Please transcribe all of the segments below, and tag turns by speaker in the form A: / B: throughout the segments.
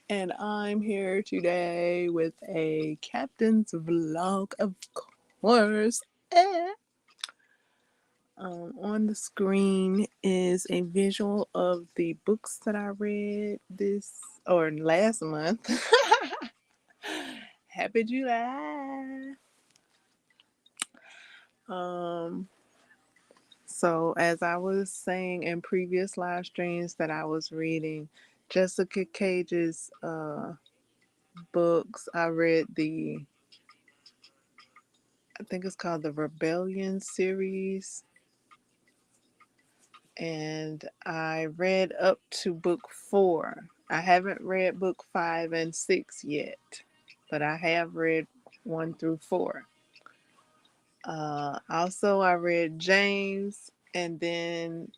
A: And I'm here today with a captain's vlog, of course. Eh. On the screen is a visual of the books that I read this or last month. Happy July. Um, so as I was saying in previous live streams that I was reading Jessica Cage's books. I read I think it's called the Rebellion series, and I read up to book 4. I haven't read book 5 and 6 yet, but I have read 1 through 4. Also, I read James, and then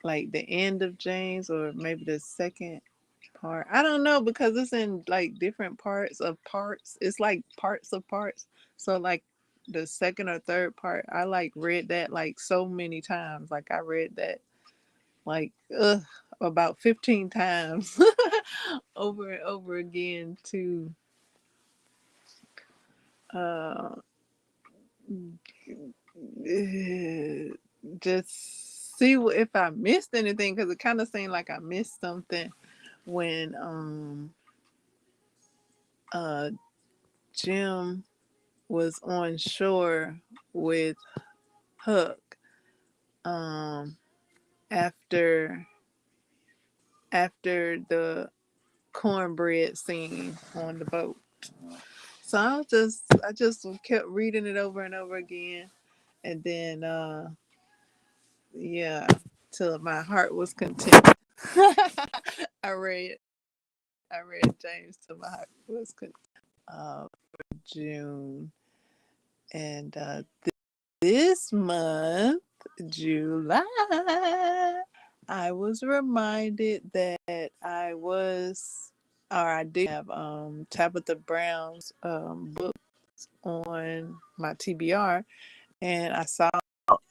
A: like the end of James, or maybe the second part. I don't know because it's in like different parts of parts. It's like parts of parts. So like the second or third part, I like read that like so many times. Like I read that like about 15 times over and over again to uh just see if I missed anything, because it kind of seemed like I missed something when uh Jim was on shore with Huck um after the cornbread scene on the boat. So I just kept reading it over and over again, and then yeah, till my heart was content. I read James till my heart was content. June, and this month, July, I was reminded that I did have Tabitha Brown's book on my TBR, and I saw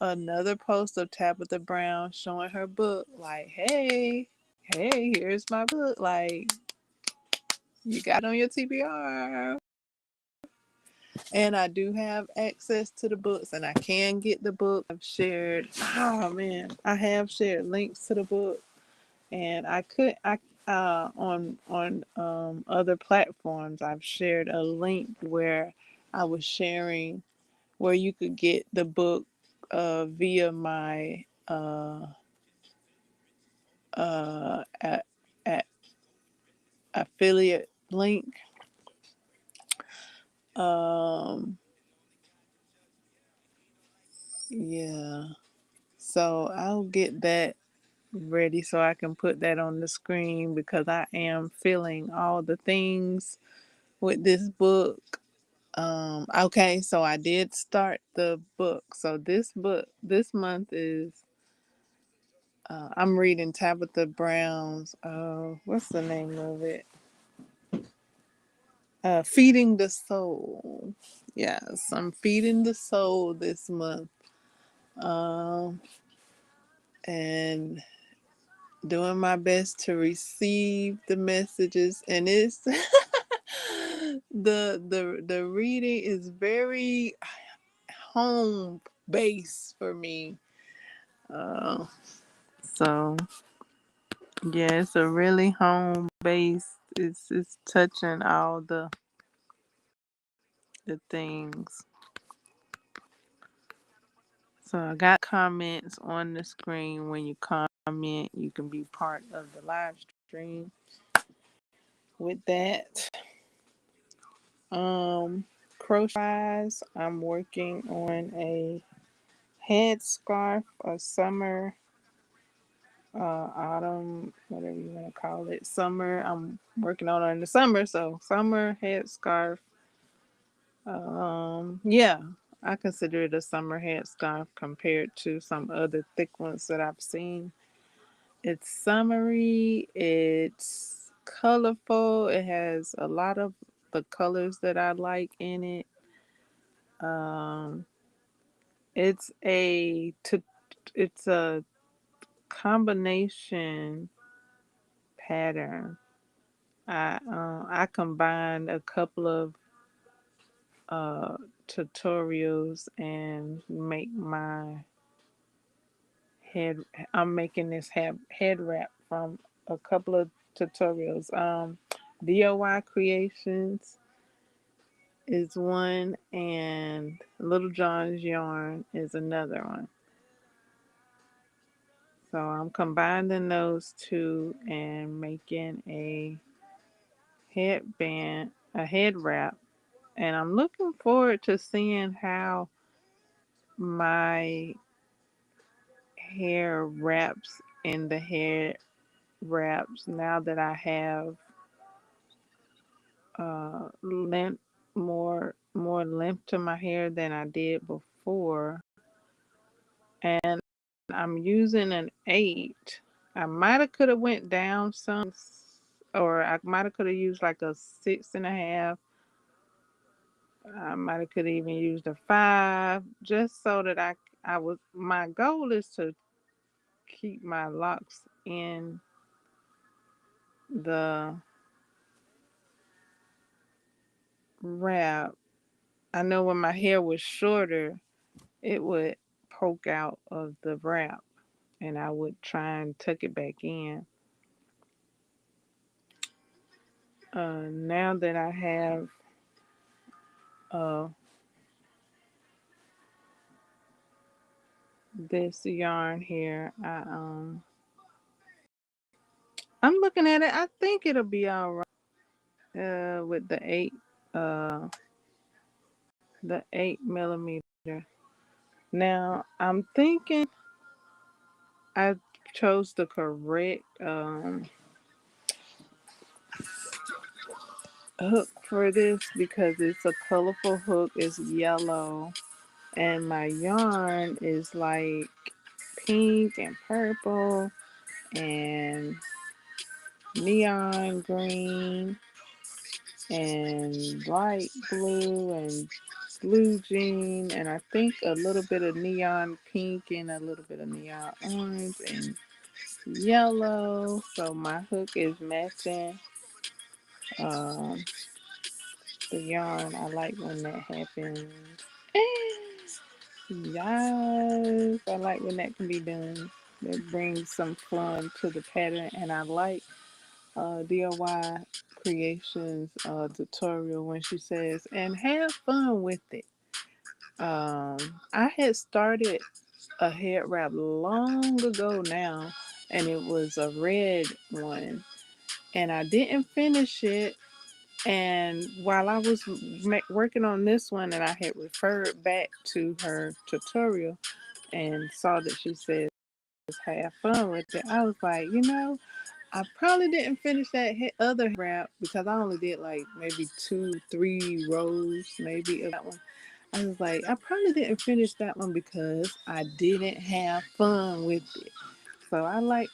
A: another post of Tabitha Brown showing her book, like, hey, here's my book, like, you got it on your TBR. And I do have access to the books, and I can get the book. I have shared links to the book, and I on other platforms I've shared a link where I was sharing where you could get the book via my uh, a, a, affiliate link. Um, yeah, so I'll get that ready so I can put that on the screen, because I am feeling all the things with this book. Okay, so I did start the book. So this month is I'm reading Tabitha Brown's what's the name of it? Feeding the Soul. Yes, I'm feeding the soul this month. Um and doing my best to receive the messages, and it's the reading is very home based for me. uh so yeah, it's a really home based. It's touching all the things. So I got comments on the screen. When you comment, you can be part of the live stream with that. Um, Crochet-wise, I'm working on a headscarf, a summer, autumn, whatever you want to call it. Summer. I'm working on it in the summer, so summer headscarf. Yeah, I consider it a summer headscarf compared to some other thick ones that I've seen. It's summery. It's colorful. It has a lot of the colors that I like in it. Um, it's it's a combination pattern. I combined a couple of uh, tutorials and make my head. I'm making this head wrap from a couple of tutorials. DIY creations is one, and Little John's yarn is another one. So I'm combining those two and making a headband, a head wrap, and I'm looking forward to seeing how my hair wraps in the hair wraps now that I have length, more length to my hair than I did before. And I'm using an 8. I might have could have went down some, or I might have could have used like a 6.5. I might have could have even used a 5, just so that I was, my goal is to keep my locks in the wrap. I know when my hair was shorter, it would poke out of the wrap, and I would try and tuck it back in. Now that I have uh, this yarn here, I'm looking at it. I think it'll be all right. With uh, the 8 millimeter. Now I'm thinking I chose the correct hook for this because it's a colorful hook. It's yellow, and my yarn is like pink and purple and neon green and light blue and blue jean, and I think a little bit of neon pink and a little bit of neon orange and yellow. So my hook is matching um, the yarn. I like when that happens. Yes, I like when that can be done. That brings some fun to the pattern, and I like DIY creations tutorial when she says, and have fun with it. I had started a head wrap long ago now, and it was a red one, and I didn't finish it. And while I was working on this one, and I had referred back to her tutorial and saw that she says have fun with it, I was like, I probably didn't finish that other wrap because I only did like maybe 2, 3 rows, maybe of that one. I was like, I probably didn't finish that one because I didn't have fun with it. So I like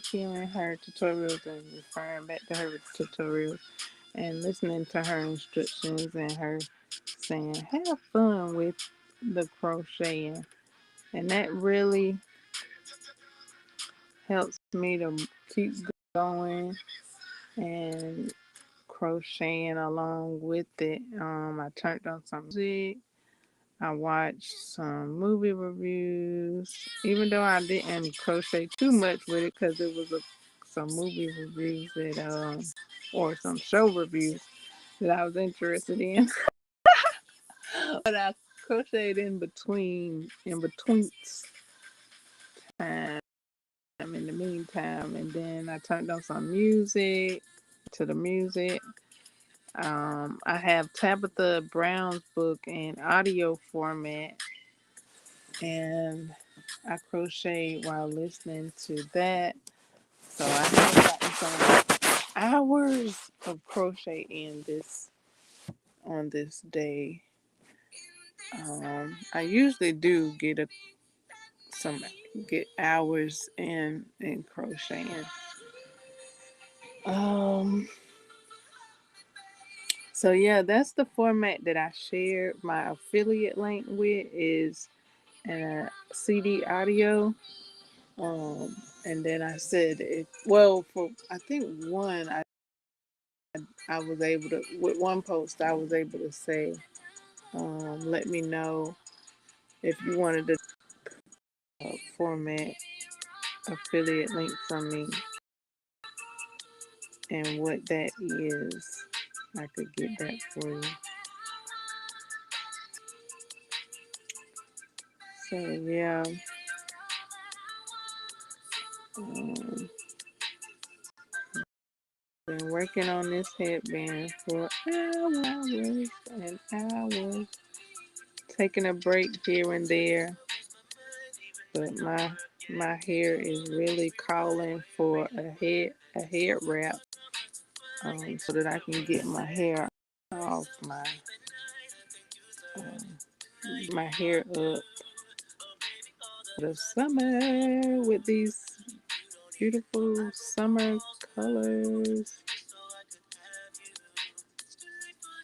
A: hearing her tutorials and referring back to her tutorials and listening to her instructions and her saying, have fun with the crocheting. And that really helps me to keep going and crocheting along with it. I turned on some music. I watched some movie reviews, even though I didn't crochet too much with it because it was some movie reviews or some show reviews that I was interested in. But I crocheted in between time, in the meantime, and then I turned on some music to the music. I have Tabitha Brown's book in audio format, and I crocheted while listening to that. So I have gotten some hours of crochet in this on this day. I usually do some get hours in crocheting. Um, so yeah, that's the format that I shared my affiliate link with is CD audio. And then I said, for I think one, I I was able to, with one post, I was able to say, let me know if you wanted to format affiliate link from me and what that is. I could get that for you. So yeah, been working on this headband for hours and hours, taking a break here and there, but my hair is really calling for a head wrap, so that I can get my hair off um, my hair up for the summer with these beautiful summer colors.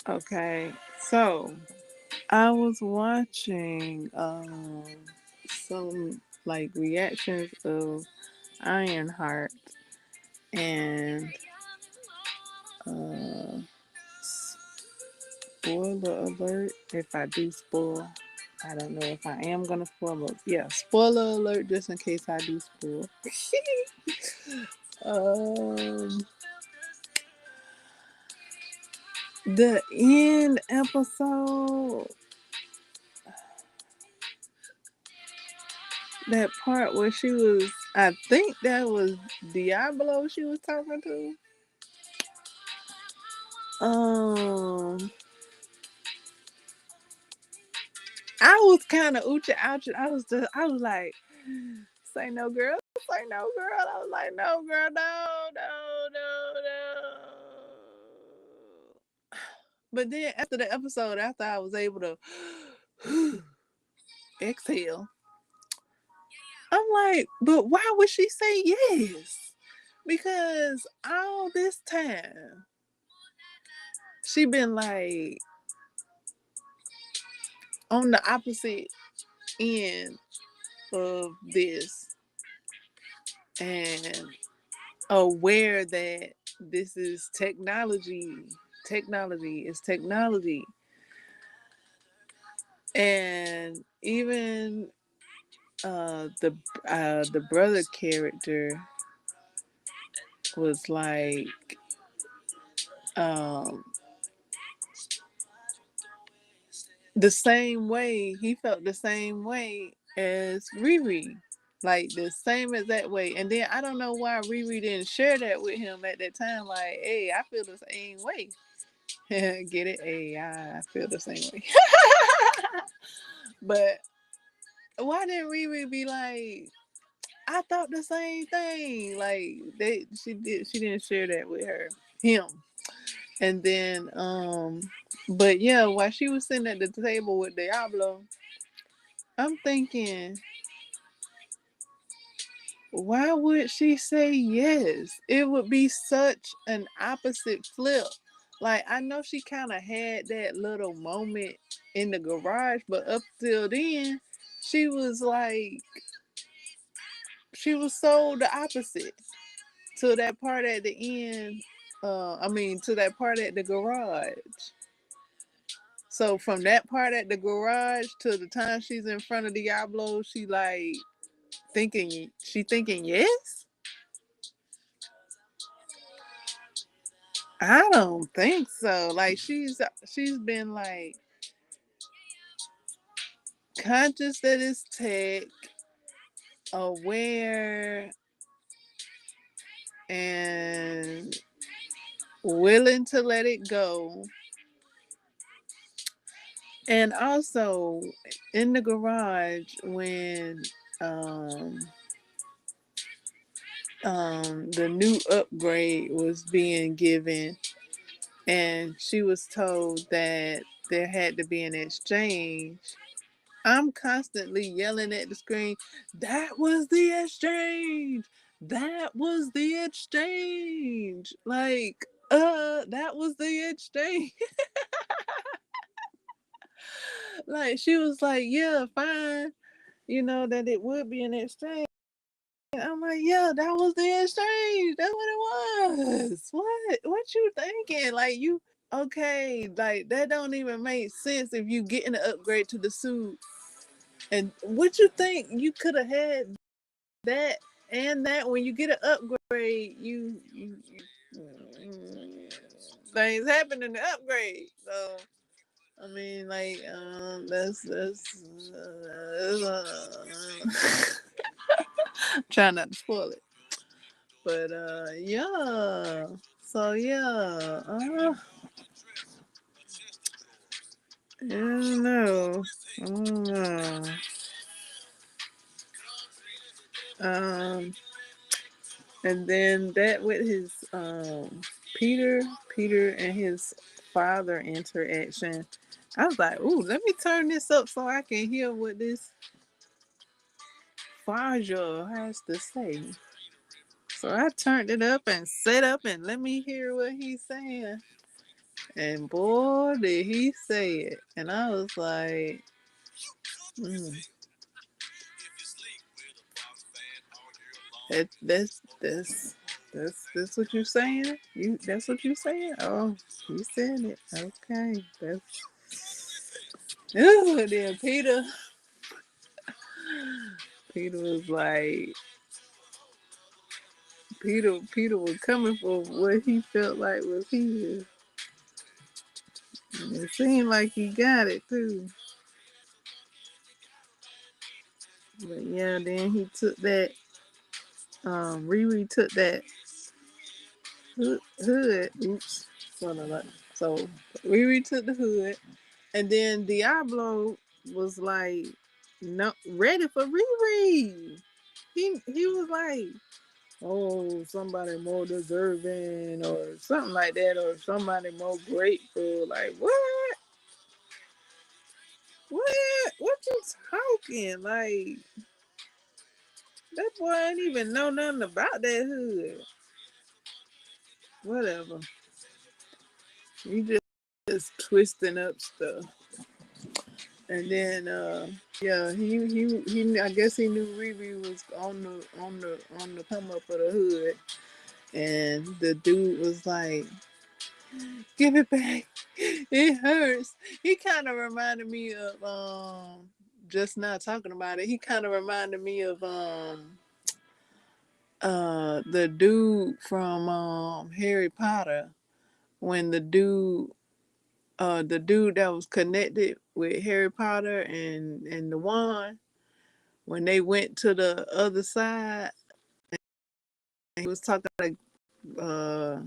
A: Okay, so I was watching some like reactions of Ironheart, and uh spoiler alert if I do spoil. I don't know if I am gonna spoil, but yeah, spoiler alert just in case I do spoil. um the end episode, that part where she was, I think that was Diablo she was talking to. I was kind of ooching ouching. I was like, say no, girl, say no, girl. I was like, no, girl, no, no, no, no. But then after the episode, after I was able to exhale, I'm like, but why would she say yes? Because all this time she been like on the opposite end of this and aware that this is technology is technology. And even the brother character was like, um the same way, he felt the same way as Riri, like the same exact way. And then I don't know why Riri didn't share that with him at that time, like, hey, I feel the same way. Get it? Hey, I feel the same way. But why didn't Riri be like, I thought the same thing? Like, she didn't share that with him. And then but yeah, while she was sitting at the table with Diablo, I'm thinking, why would she say yes? It would be such an opposite flip. Like, I know she kind of had that little moment in the garage, but up till then, she was like, she was so the opposite to that part at the end. To that part at the garage. So from that part at the garage to the time she's in front of Diablo, she like thinking yes. I don't think so. Like, she's been like conscious that it's tech, aware, and willing to let it go. And also in the garage when um the new upgrade was being given, and she was told that there had to be an exchange. I'm constantly yelling at the screen, that was the exchange. That was the exchange. Like, that was the exchange. Like, she was like, yeah, fine. That it would be an exchange. I'm like, yeah, that was the exchange. That's what it Yes. What you thinking? Like you okay, like that don't even make sense if you getting an upgrade to the suit. And what you think you could have had that and that when you get an upgrade, things happen in the upgrade. So I mean, like, that's try not to spoil it, but yeah. So yeah, I don't know. I don't know. Um, and then that with his Peter and his father interaction. I was like, ooh, let me turn this up so I can hear what this Faja has to say. So I turned it up and set up and let me hear what he's saying. And boy, did he say it. And I was like, mm, that, that's what you saying? That's what you saying? Oh, you said it. Okay. Ooh, then Peter was like, Peter was coming for what he felt like was his. And it seemed like he got it too. But yeah, then he took that. Riri took that hood. Oops. So Riri took the hood, and then Diablo was like, no, ready for Riri. He was like, oh, somebody more deserving or something like that, or somebody more grateful. Like what? What you talking? Like that boy ain't even know nothing about that hood. Whatever. He just twisting up stuff. And then yeah, he I guess he knew Riri was on the come up of the hood. And the dude was like, give it back. It hurts. He kinda reminded me of just not talking about it. He kinda reminded me of the dude from Harry Potter when the dude that was connected with Harry Potter and the wand when they went to the other side, he was talking like uh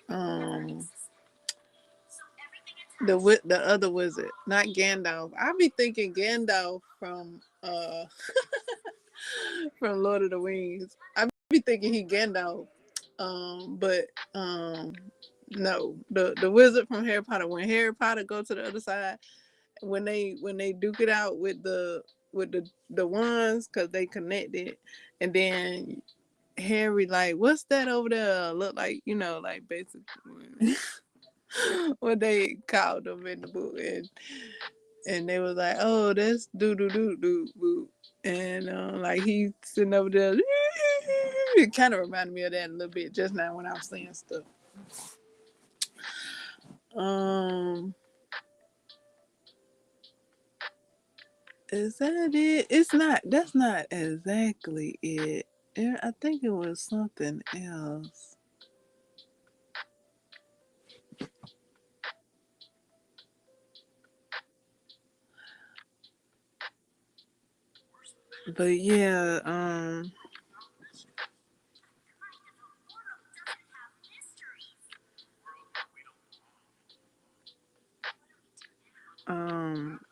A: um the other wizard, not Gandalf. I be thinking Gandalf from Lord of the Rings. I be thinking he Gandalf, but no, the wizard from Harry Potter. When Harry Potter go to the other side, when they duke it out with the ones because they connected, and then Harry like, what's that over there? Look like like basically what they called them in the book, and they was like, oh, that's do do do do boo, and like he's sitting over there. It kind of reminded me of that a little bit just now when I was saying stuff. Um, is that it? It's not. That's not exactly it. I think it was something else. But yeah,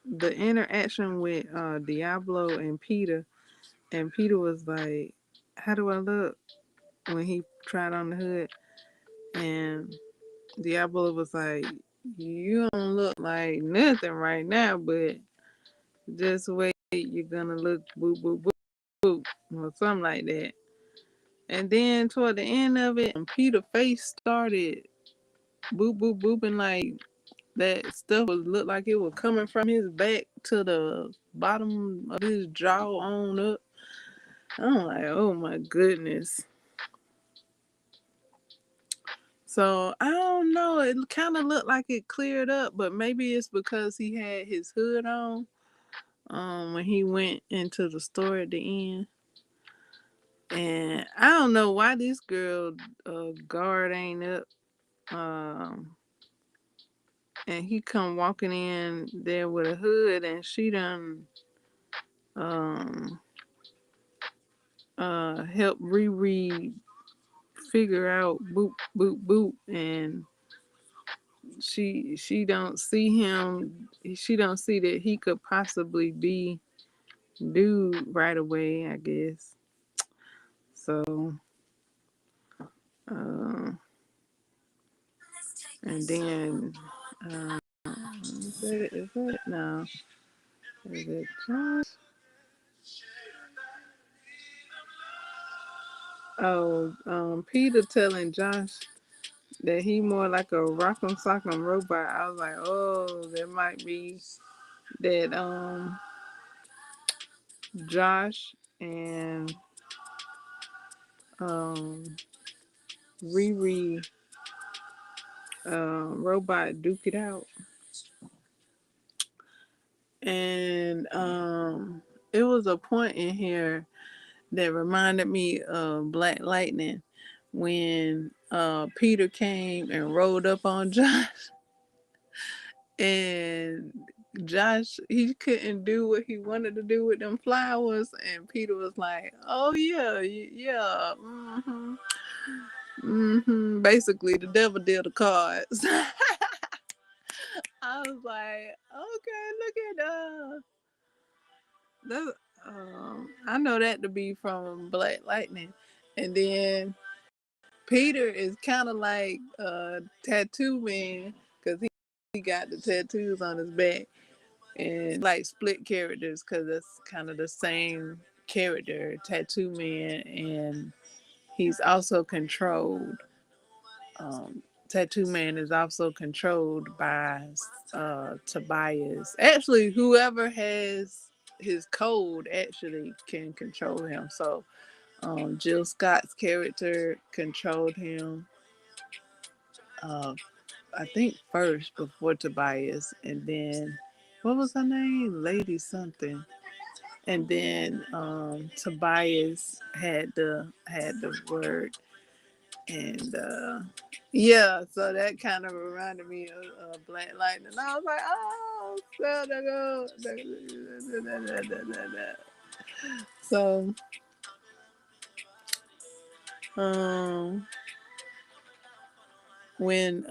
A: the interaction with Diablo and Peter was like, how do I look when he tried on the hood? And Diablo was like, you don't look like nothing right now, but just wait, you're gonna look boop boop boop boop or something like that. And then toward the end of it, Peter's face started boop boop booping like that stuff was looked like it was coming from his back to the bottom of his jaw on up. I'm like, oh my goodness. So I don't know. It kind of looked like it cleared up, but maybe it's because he had his hood on when he went into the store at the end. And I don't know why this girl guard ain't up. And he come walking in there with a hood, and she done um help Riri figure out boop boop boop, and she don't see him. She don't see that he could possibly be dude right away, I guess. So uh, and then is that it? No, is it Josh? Oh, Peter telling Josh that he more like a rock'em sock'em robot. I was like, oh, there might be that Josh and Riri robot duke it out. And it was a point in here that reminded me of Black Lightning when Peter came and rolled up on Josh. And Josh, he couldn't do what he wanted to do with them flowers, and Peter was like, "Oh yeah, yeah, Basically, the devil dealt the cards." I was like, "Okay, look at that. I know that to be from Black Lightning." And then Peter is kind of like Tattoo Man because he got the tattoos on his back. And like split characters because it's kind of the same character, Tattoo Man, and he's also controlled. Tattoo Man is also controlled by Tobias. Actually, whoever has his code actually can control him. So Jill Scott's character controlled him. I think first before Tobias, and then what was her name? Lady something. And then Tobias had the word, and yeah, so that kind of reminded me of Black Lightning. I was like, oh, so um, when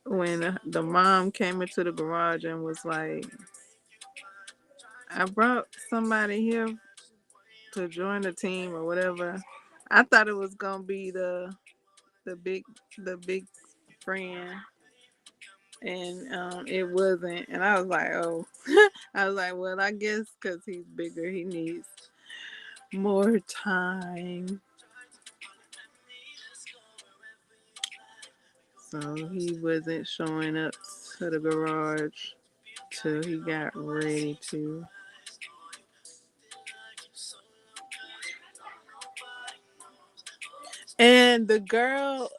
A: when the mom came into the garage and was like, I brought somebody here to join the team or whatever. I thought it was gonna be the big friend, and it wasn't. And I was like, oh, I was like, well, I guess because he's bigger, he needs more time. So he wasn't showing up to the garage till he got ready to. And the girl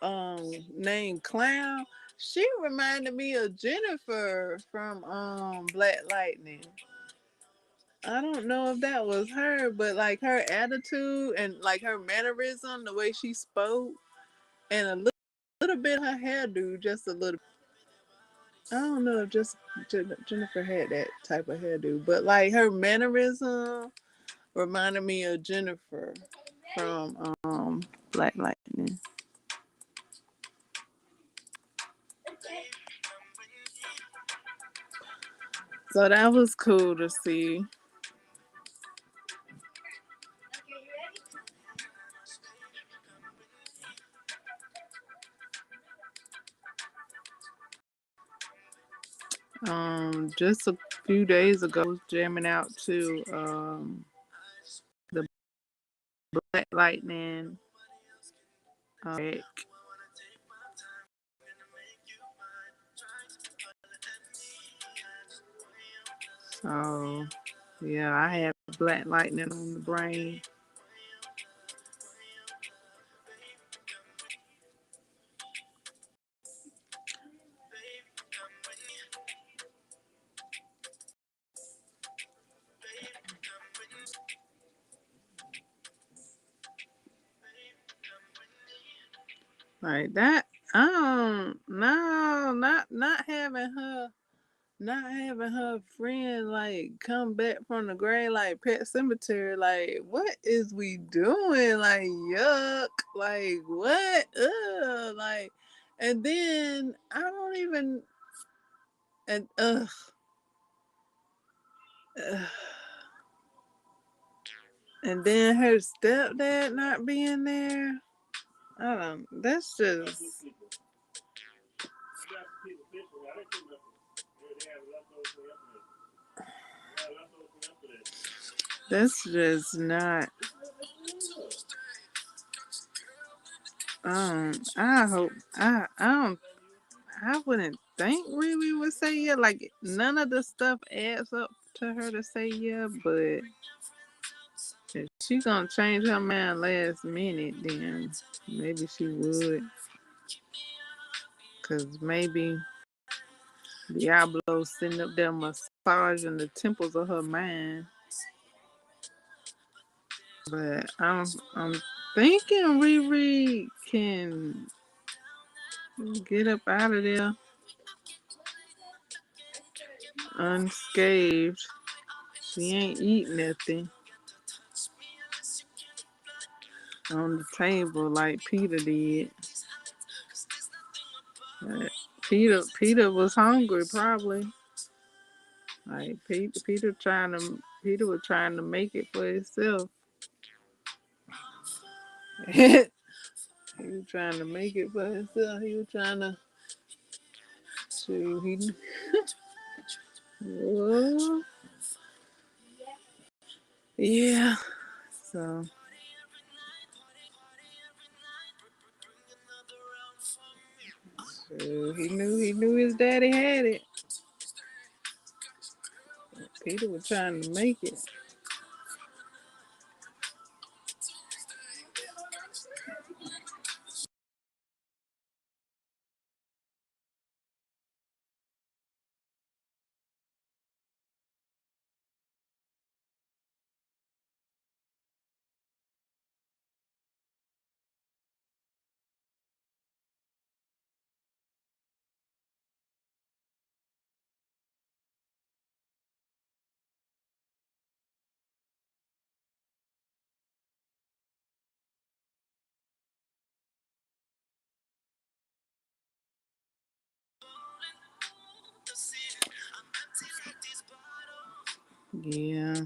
A: named Clown, she reminded me of Jennifer from Black Lightning. I don't know if that was her, but like her attitude and like her mannerism, the way she spoke, and a little bit of her hairdo, just a little. I don't know if just Jennifer had that type of hairdo, but like her mannerism reminded me of Jennifer from Black Lightning. So that was cool to see. Just a few days ago, I was jamming out to the Black Lightning. Uh, so yeah, I have Black Lightning on the brain. Like that. No, not having her friend like come back from the grave like Pet Cemetery. Like, what is we doing? Like, yuck. Like, what? Ugh. Like, and then I don't even and ugh. And then her stepdad not being there. I don't. That's just not. I hope. I don't. I wouldn't think Riri would say yeah. Like none of the stuff adds up to her to say yeah. But if she gonna change her mind last minute, then maybe she would. Cause maybe Diablo sitting up there massaging the temples of her mind. But I'm thinking Riri can get up out of there unscathed. She ain't eat nothing on the table like Peter did. But Peter was hungry probably. Like Peter was trying to make it for himself. He was trying to make it for himself. He was trying to he well, yeah. So he knew his daddy had it. Peter was trying to make it. Yeah.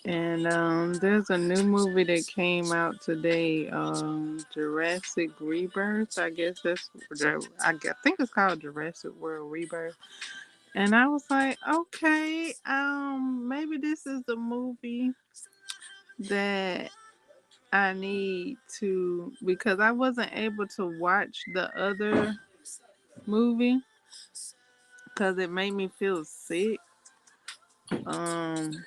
A: And there's a new movie that came out today, Jurassic Rebirth. I think it's called Jurassic World Rebirth. And I was like, okay, maybe this is the movie that I need to because I wasn't able to watch the other movie because it made me feel sick.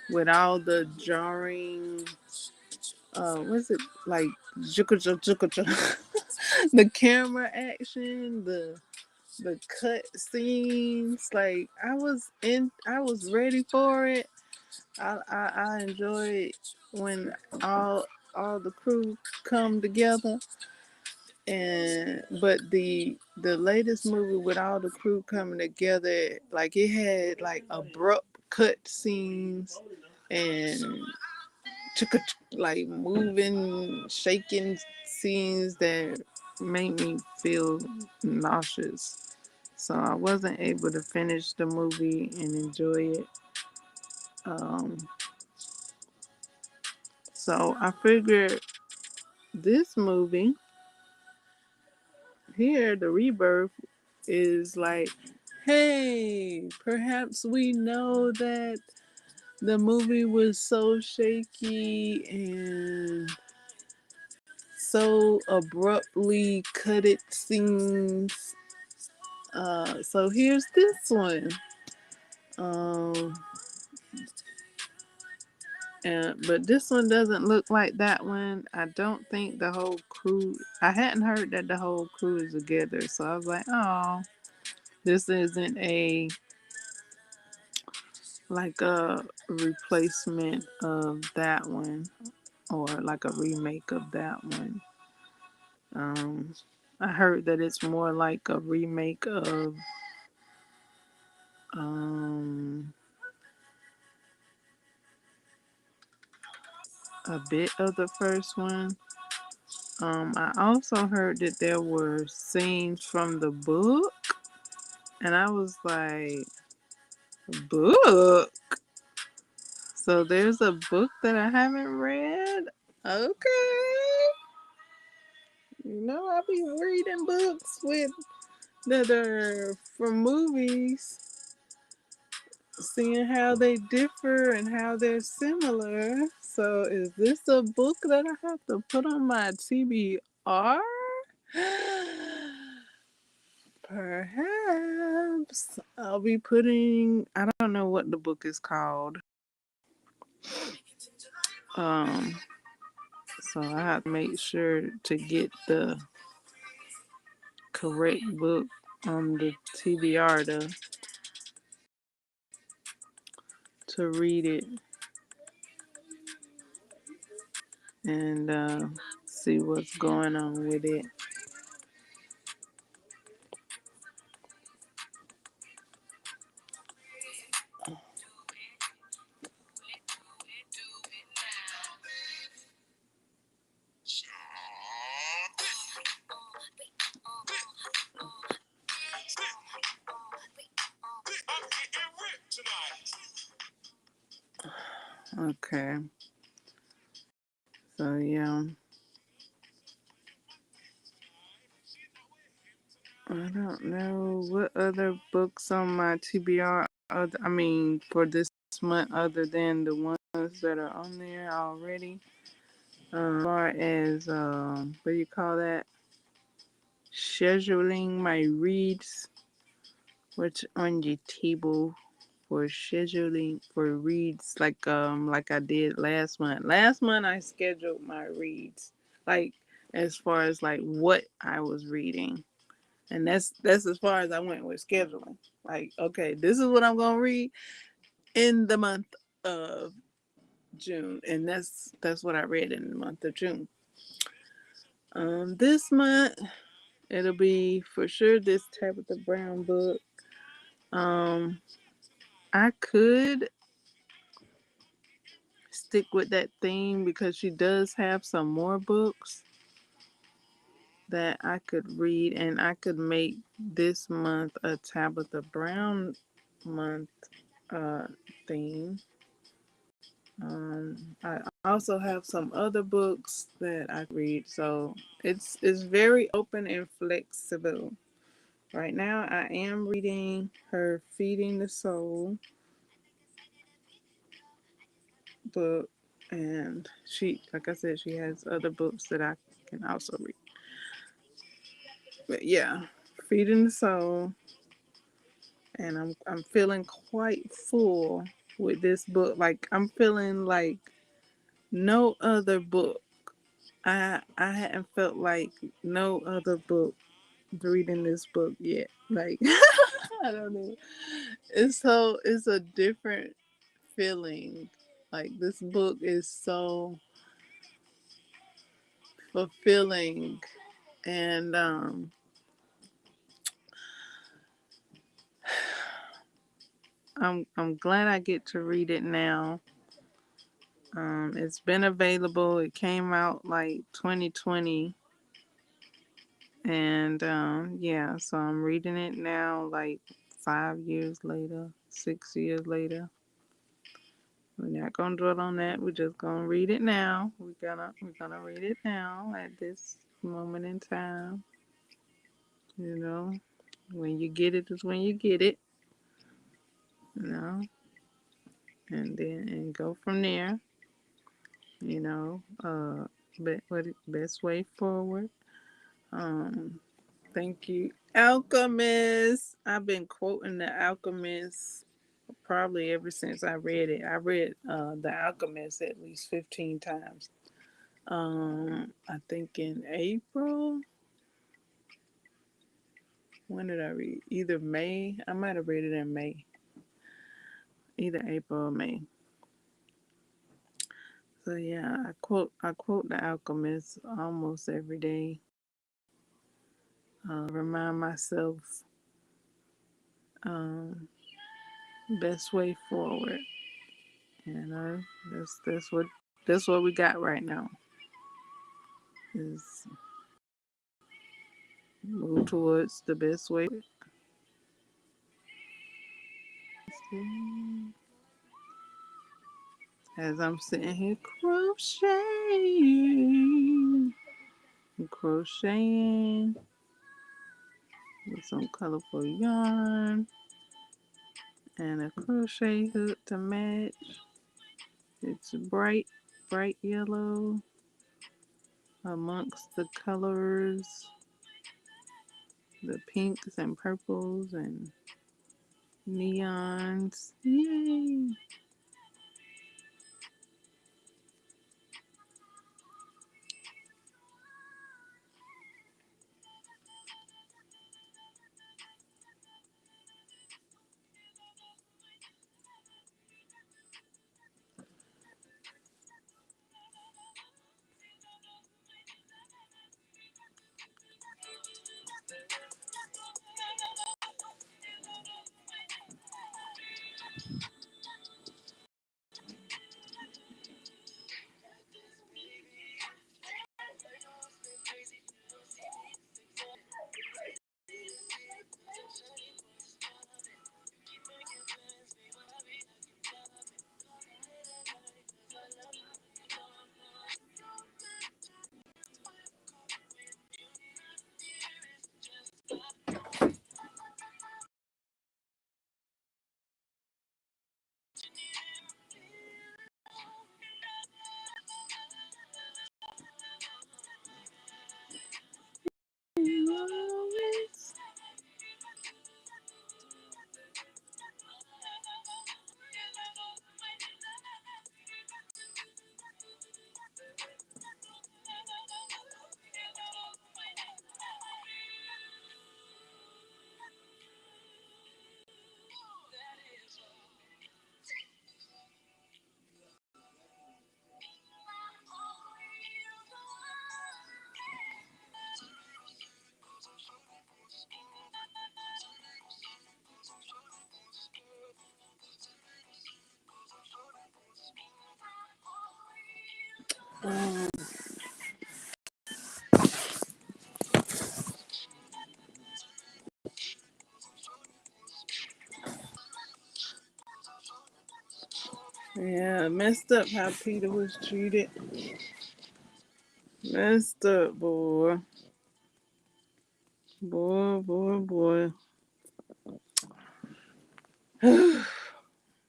A: With all the jarring what's it like the camera action, the cut scenes, like I was ready for it. I enjoyed when all the crew come together, and but the latest movie with all the crew coming together, like it had like abrupt cut scenes and like moving, shaking scenes that made me feel nauseous. So I wasn't able to finish the movie and enjoy it. Um, so I figured this movie here, The Rebirth, is like, hey, perhaps we know that the movie was so shaky and so abruptly cut it scenes. So here's this one. Um, but this one doesn't look like that one. I don't think the whole crew. I hadn't heard that the whole crew is together, so I was like, oh, this isn't a like a replacement of that one, or like a remake of that one. Um, I heard that it's more like a remake of um, a bit of the first one. I also heard that there were scenes from the book, and I was like, book? So there's a book that I haven't read? Okay. You know, I be reading books with that are from movies, seeing how they differ and how they're similar. So is this a book that I have to put on my TBR? Perhaps I'll be putting, I don't know what the book is called. Um so I have to make sure to get the correct book on the TBR to read it and see what's going on with it. Okay. So yeah. I don't know what other books on my TBR. I mean, for this month, other than the ones that are on there already. As far as what do you call that? Scheduling my reads, what's on your table for scheduling for reads, like I did last month. Last month I scheduled my reads, like as far as like what I was reading. And that's as far as I went with scheduling. Like, okay, this is what I'm gonna read in the month of June, and that's what I read in the month of June. This month it'll be for sure this Tabitha Brown book. Um, I could stick with that theme because she does have some more books that I could read, and I could make this month a Tabitha Brown month uh, theme. I also have some other books that I read, so it's very open and flexible. Right now, I am reading her Feeding the Soul book, and she, like I said, she has other books that I can also read. But yeah, Feeding the Soul, and I'm feeling quite full with this book. Like I'm feeling like no other book. I hadn't felt like no other book reading this book yet. Like I don't know. It's a different feeling. Like this book is so fulfilling, and I'm glad I get to read it now. It's been available. It came out like 2020, and yeah, so I'm reading it now, like 5 years later, 6 years later. We're not gonna dwell on that. We're just gonna read it now. We're gonna read it now at this moment in time. You know, when you get it is when you get it. You know, and go from there. You know, but what best way forward? Um, thank you, Alchemist. I've been quoting the Alchemist probably ever since I read it. I read the Alchemist at least 15 times. I think in April. When did I read? Either May. I might have read it in May. either April or May. So yeah, I quote The Alchemist almost every day. Remind myself, um, best way forward. You know, that's what we got right now. Is move towards the best way. As I'm sitting here crocheting with some colorful yarn and a crochet hook to match. It's bright yellow amongst the colors, the pinks and purples and neons. Yay! Yeah, messed up how Peter was treated. Messed up, boy. Boy.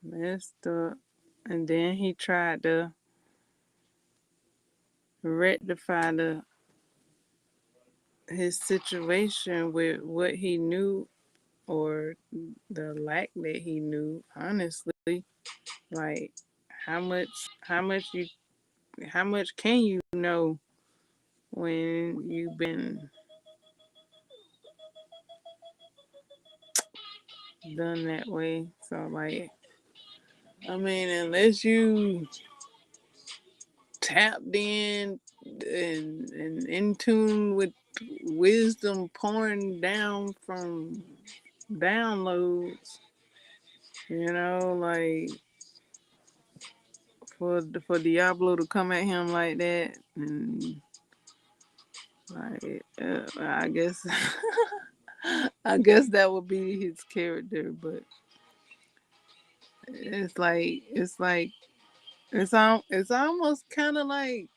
A: Messed up. And then he tried to rectify his situation with what he knew or the lack that he knew, honestly. Like how much how much you how much can you know when you've been done that way? So like I mean unless you tapped in and in tune with wisdom pouring down from downloads, like for Diablo to come at him like that, and like I guess I guess that would be his character, but it's almost kind of like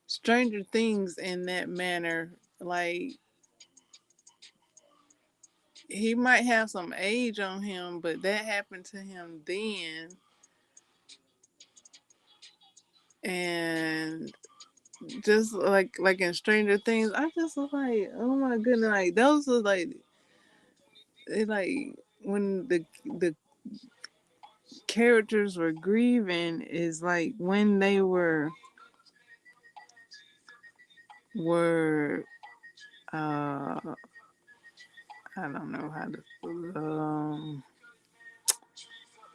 A: Stranger Things in that manner. Like he might have some age on him, but that happened to him then, and just like in Stranger Things, I just was like, oh my goodness, like those are like when the characters were grieving is like when they were uh I don't know how to.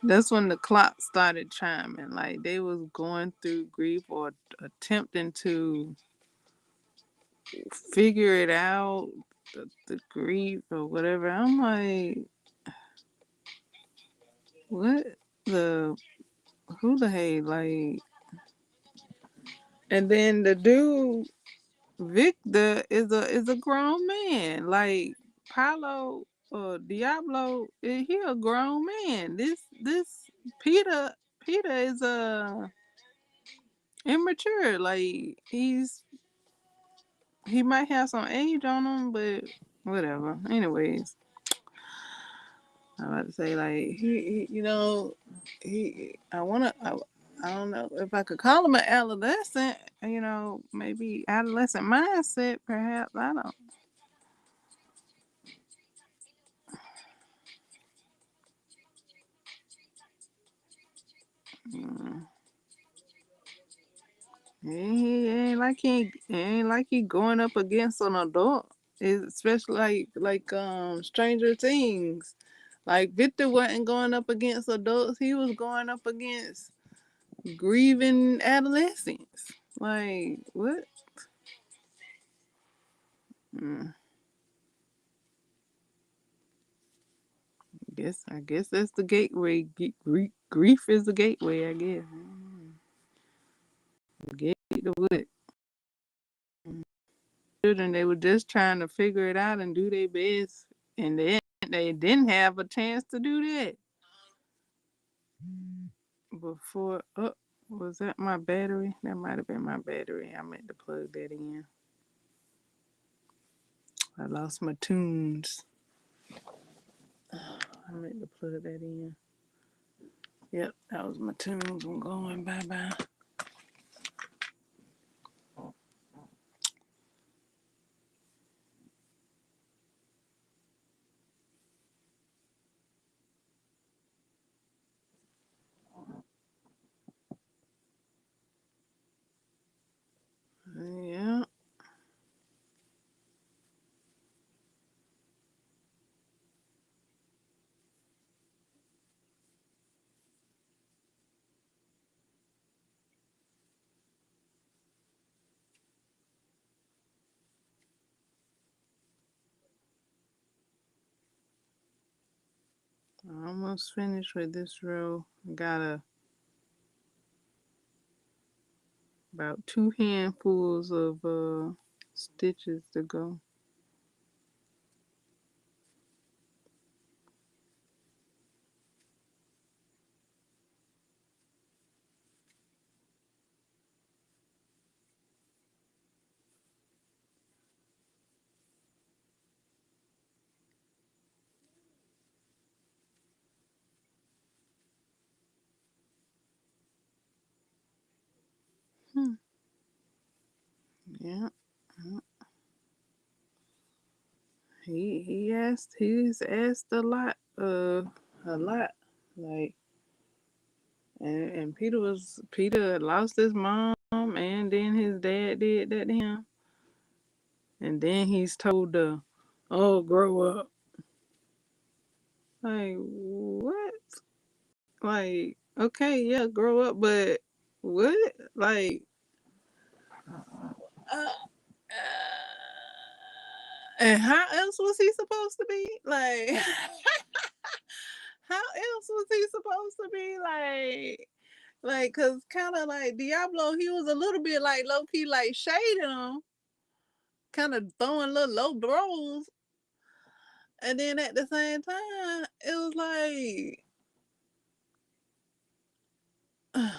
A: That's when the clock started chiming. Like they was going through grief or attempting to figure it out, the grief or whatever. I'm like, what the who the hey like? And then the dude Victor is a grown man. Like Paulo or Diablo, he a grown man. This Peter Peter is immature. Like he might have some age on him, but whatever. Anyways, I'm about to say like I don't know if I could call him an adolescent. Maybe adolescent mindset, perhaps. I don't. Mm. It ain't like he going up against an adult. Especially like Stranger Things. Like Victor wasn't going up against adults. He was going up against grieving adolescents. Like what? Mm, I guess that's the gateway. Grief is the gateway. I guess. Get to what? Children, they were just trying to figure it out and do their best, and then they didn't have a chance to do that before. Oh, was that my battery? That might have been my battery. I meant to plug that in. I lost my tunes. I meant to plug that in. Yep, that was my tunes. I'm going bye bye. Yeah. I almost finished with this row. I got about 2 handfuls of stitches to go. Hmm. Yeah. He's asked a lot. Like and Peter lost his mom and then his dad did that to him. And then he's told to grow up. Like what? Like, okay, yeah, grow up, but what? Like uh, and how else was he supposed to be? Like how else was he supposed to be like, cause kind of like Diablo, he was a little bit like low key, like shading him, kind of throwing little low blows, and then at the same time, it was like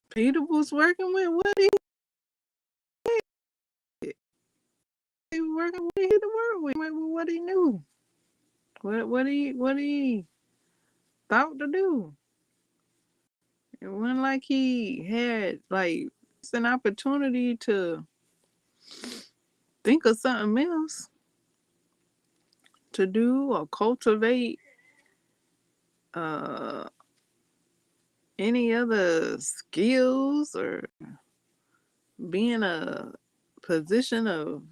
A: Peter was working with what he was working with, he to work with what he knew, what he thought to do. It wasn't like he had like an opportunity to think of something else to do or cultivate uh any other skills or be in a position of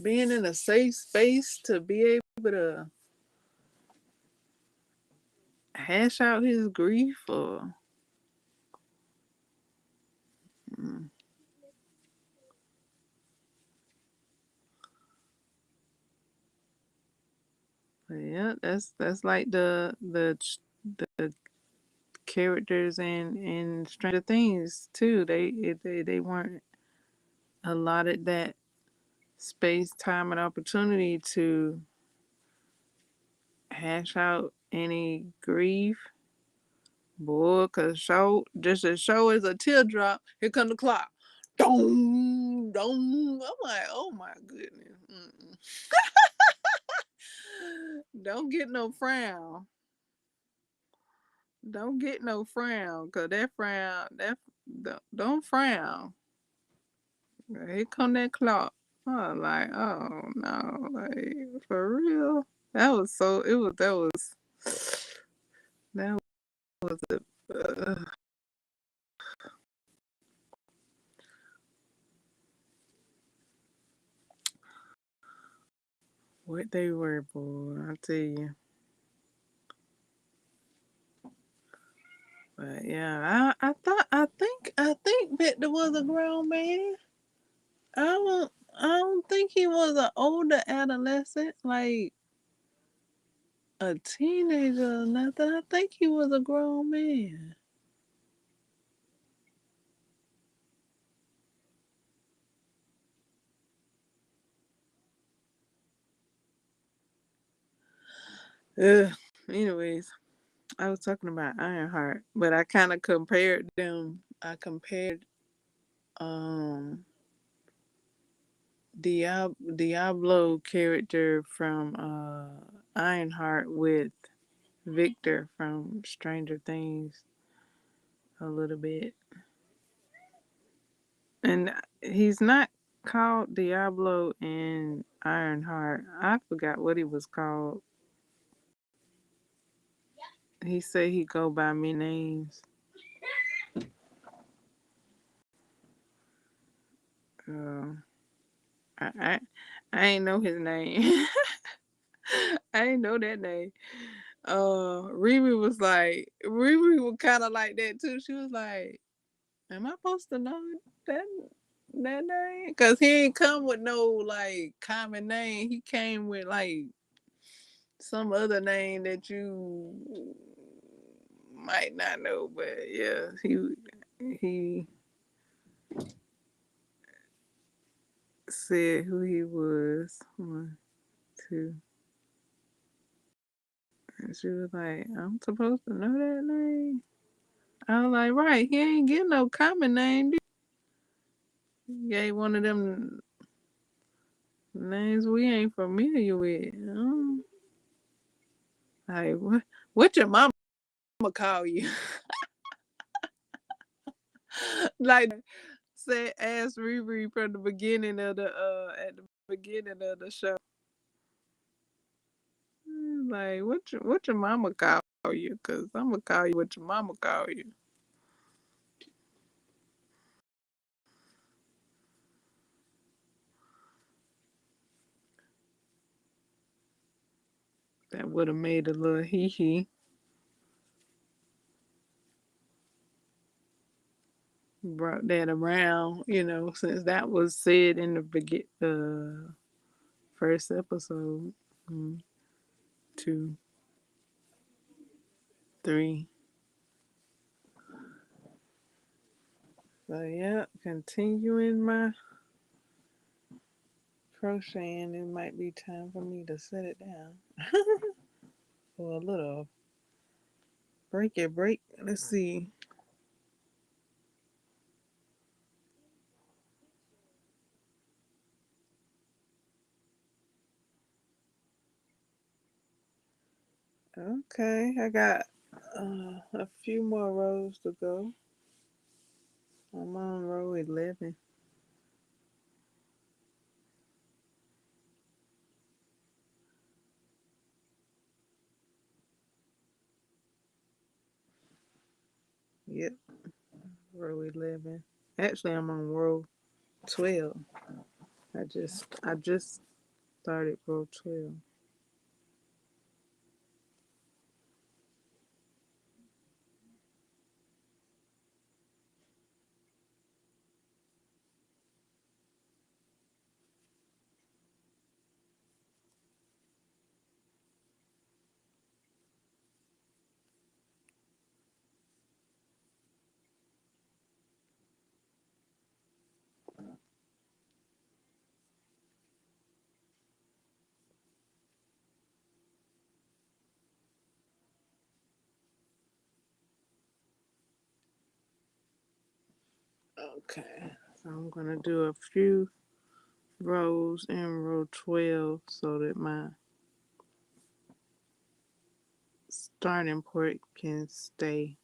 A: being in a safe space to be able to hash out his grief or mm, yeah, that's like the characters in Stranger Things too. They weren't allotted that space, time, and opportunity to hash out any grief. Boy, cause show just as show as a teardrop, here come the clock. Dong, dong. I'm like, oh my goodness. Mm-mm. Don't get no frown. Don't get no frown, cause that frown, don't frown. Here come that clock. I was like, oh no, like for real. That was so. It was that was a. What they were, boy. I tell you. But yeah, I think Victor was a grown man. I don't think he was an older adolescent, like a teenager or nothing. I think he was a grown man. Ugh. Anyways, I was talking about Ironheart, but I kind of compared them. I compared um Diablo character from Ironheart with Victor from Stranger Things a little bit. And he's not called Diablo in Ironheart. I forgot what he was called. He said he go by many names. Uh, I, I I ain't know his name. I ain't know that name. Riri was kind of like that too. She was like, "Am I supposed to know that that name?" Cause he ain't come with no like common name. He came with like some other name that you might not know, but yeah, he said who he was. One, two, and she was like, "I'm supposed to know that name." I was like, "Right, he ain't getting no common name. He gave one of them names we ain't familiar with." Like what your mama call you? Like said, ask Riri from the beginning of the at the beginning of the show. Like what your mama call you? Cause I'm gonna call you what your mama call you. That would have made a little hee hee. Brought that around, since that was said in the first episode. Mm, two, three. So yeah, continuing my crocheting. It might be time for me to set it down for a little break. Let's see. Okay, I got a few more rows to go. I'm on row 11. Yep, row 11. Actually, I'm on row 12. I just started row 12. Okay, so I'm gonna do a few rows in row 12 so that my starting point can stay.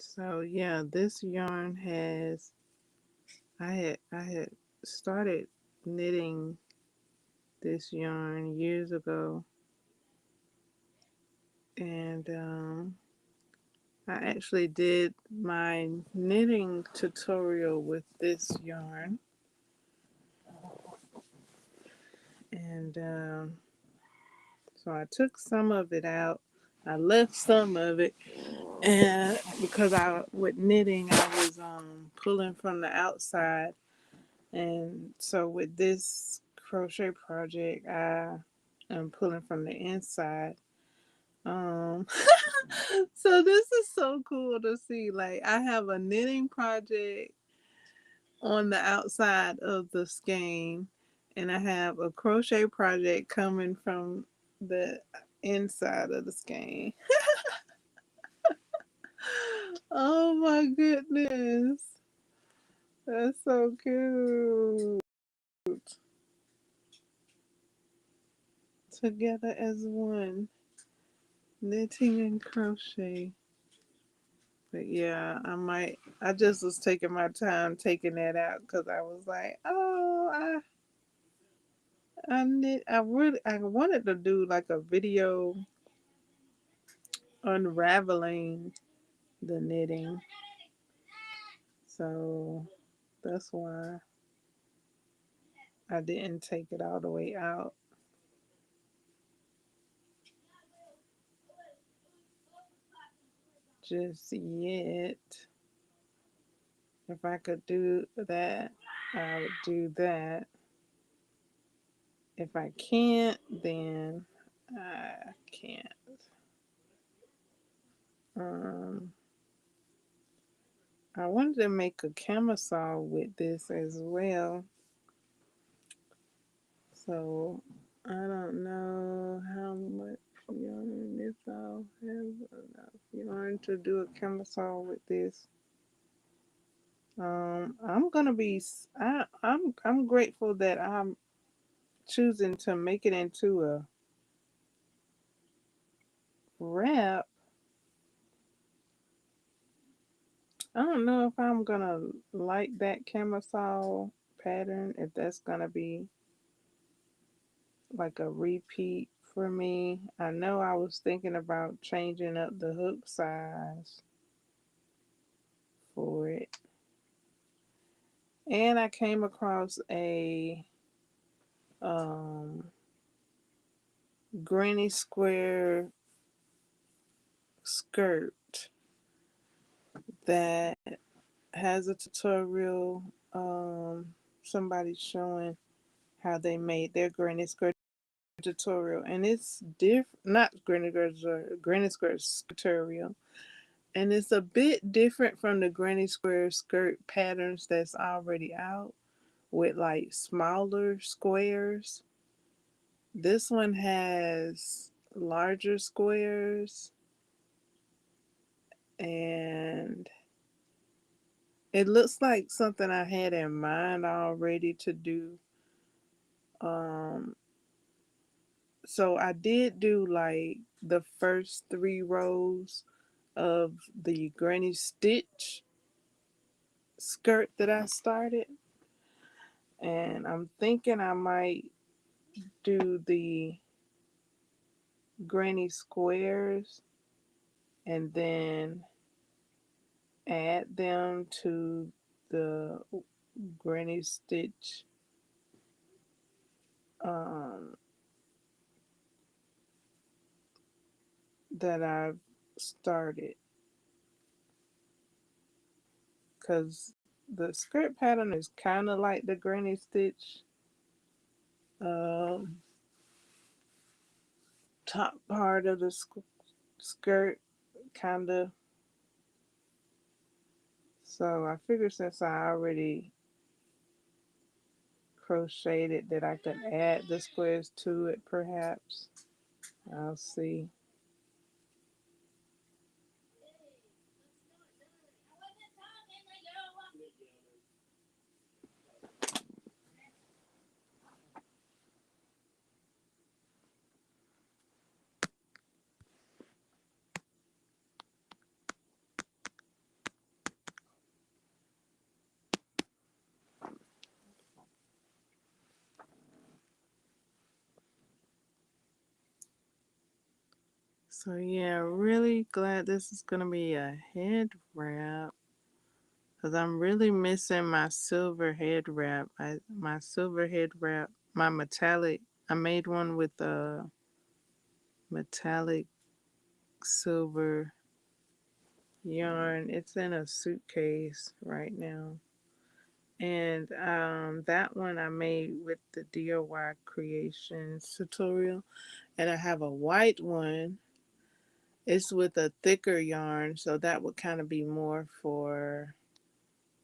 A: So yeah, this yarn has I had started knitting this yarn years ago, and I actually did my knitting tutorial with this yarn, and so I took some of it out. I left some of it, and because I with knitting, I was pulling from the outside, and so with this crochet project, I am pulling from the inside. Um, so this is so cool to see. Like I have a knitting project on the outside of the skein, and I have a crochet project coming from the inside of the skein. Oh my goodness. That's so cute. Together as one, knitting and crochet. But yeah, I just was taking my time taking that out because I was like, oh, I wanted to do like a video unraveling the knitting. So that's why I didn't take it all the way out just yet. If I could do that, I would do that. If I can't, then I can't. Um, I wanted to make a camisole with this as well. So I don't know how much yarn this I'll have enough yarn to do a camisole with this. I'm gonna be. I'm grateful that I'm choosing to make it into a wrap. I don't know if I'm gonna like that camisole pattern. If that's gonna be like a repeat for me. I know I was thinking about changing up the hook size for it. And I came across a um, granny square skirt that has a tutorial. Somebody showing how they made their granny square tutorial, and it's different. Not granny square tutorial, and it's a bit different from the granny square skirt patterns that's already out with like smaller squares. This one has larger squares, and it looks like something I had in mind already to do. Um, so I did do like the first 3 rows of the granny stitch skirt that I started, and I'm thinking I might do the granny squares and then add them to the granny stitch um, that I've started, because the skirt pattern is kind of like the granny stitch um, top part of the skirt, kind of. So I figured since I already crocheted that I could add the squares to it, perhaps. I'll see. So yeah, really glad this is gonna be a head wrap, because I'm really missing my silver head wrap. My silver head wrap, my metallic. I made one with a metallic silver yarn. It's in a suitcase right now. And that one I made with the DIY Creations tutorial. And I have a white one. It's with a thicker yarn, so that would kind of be more for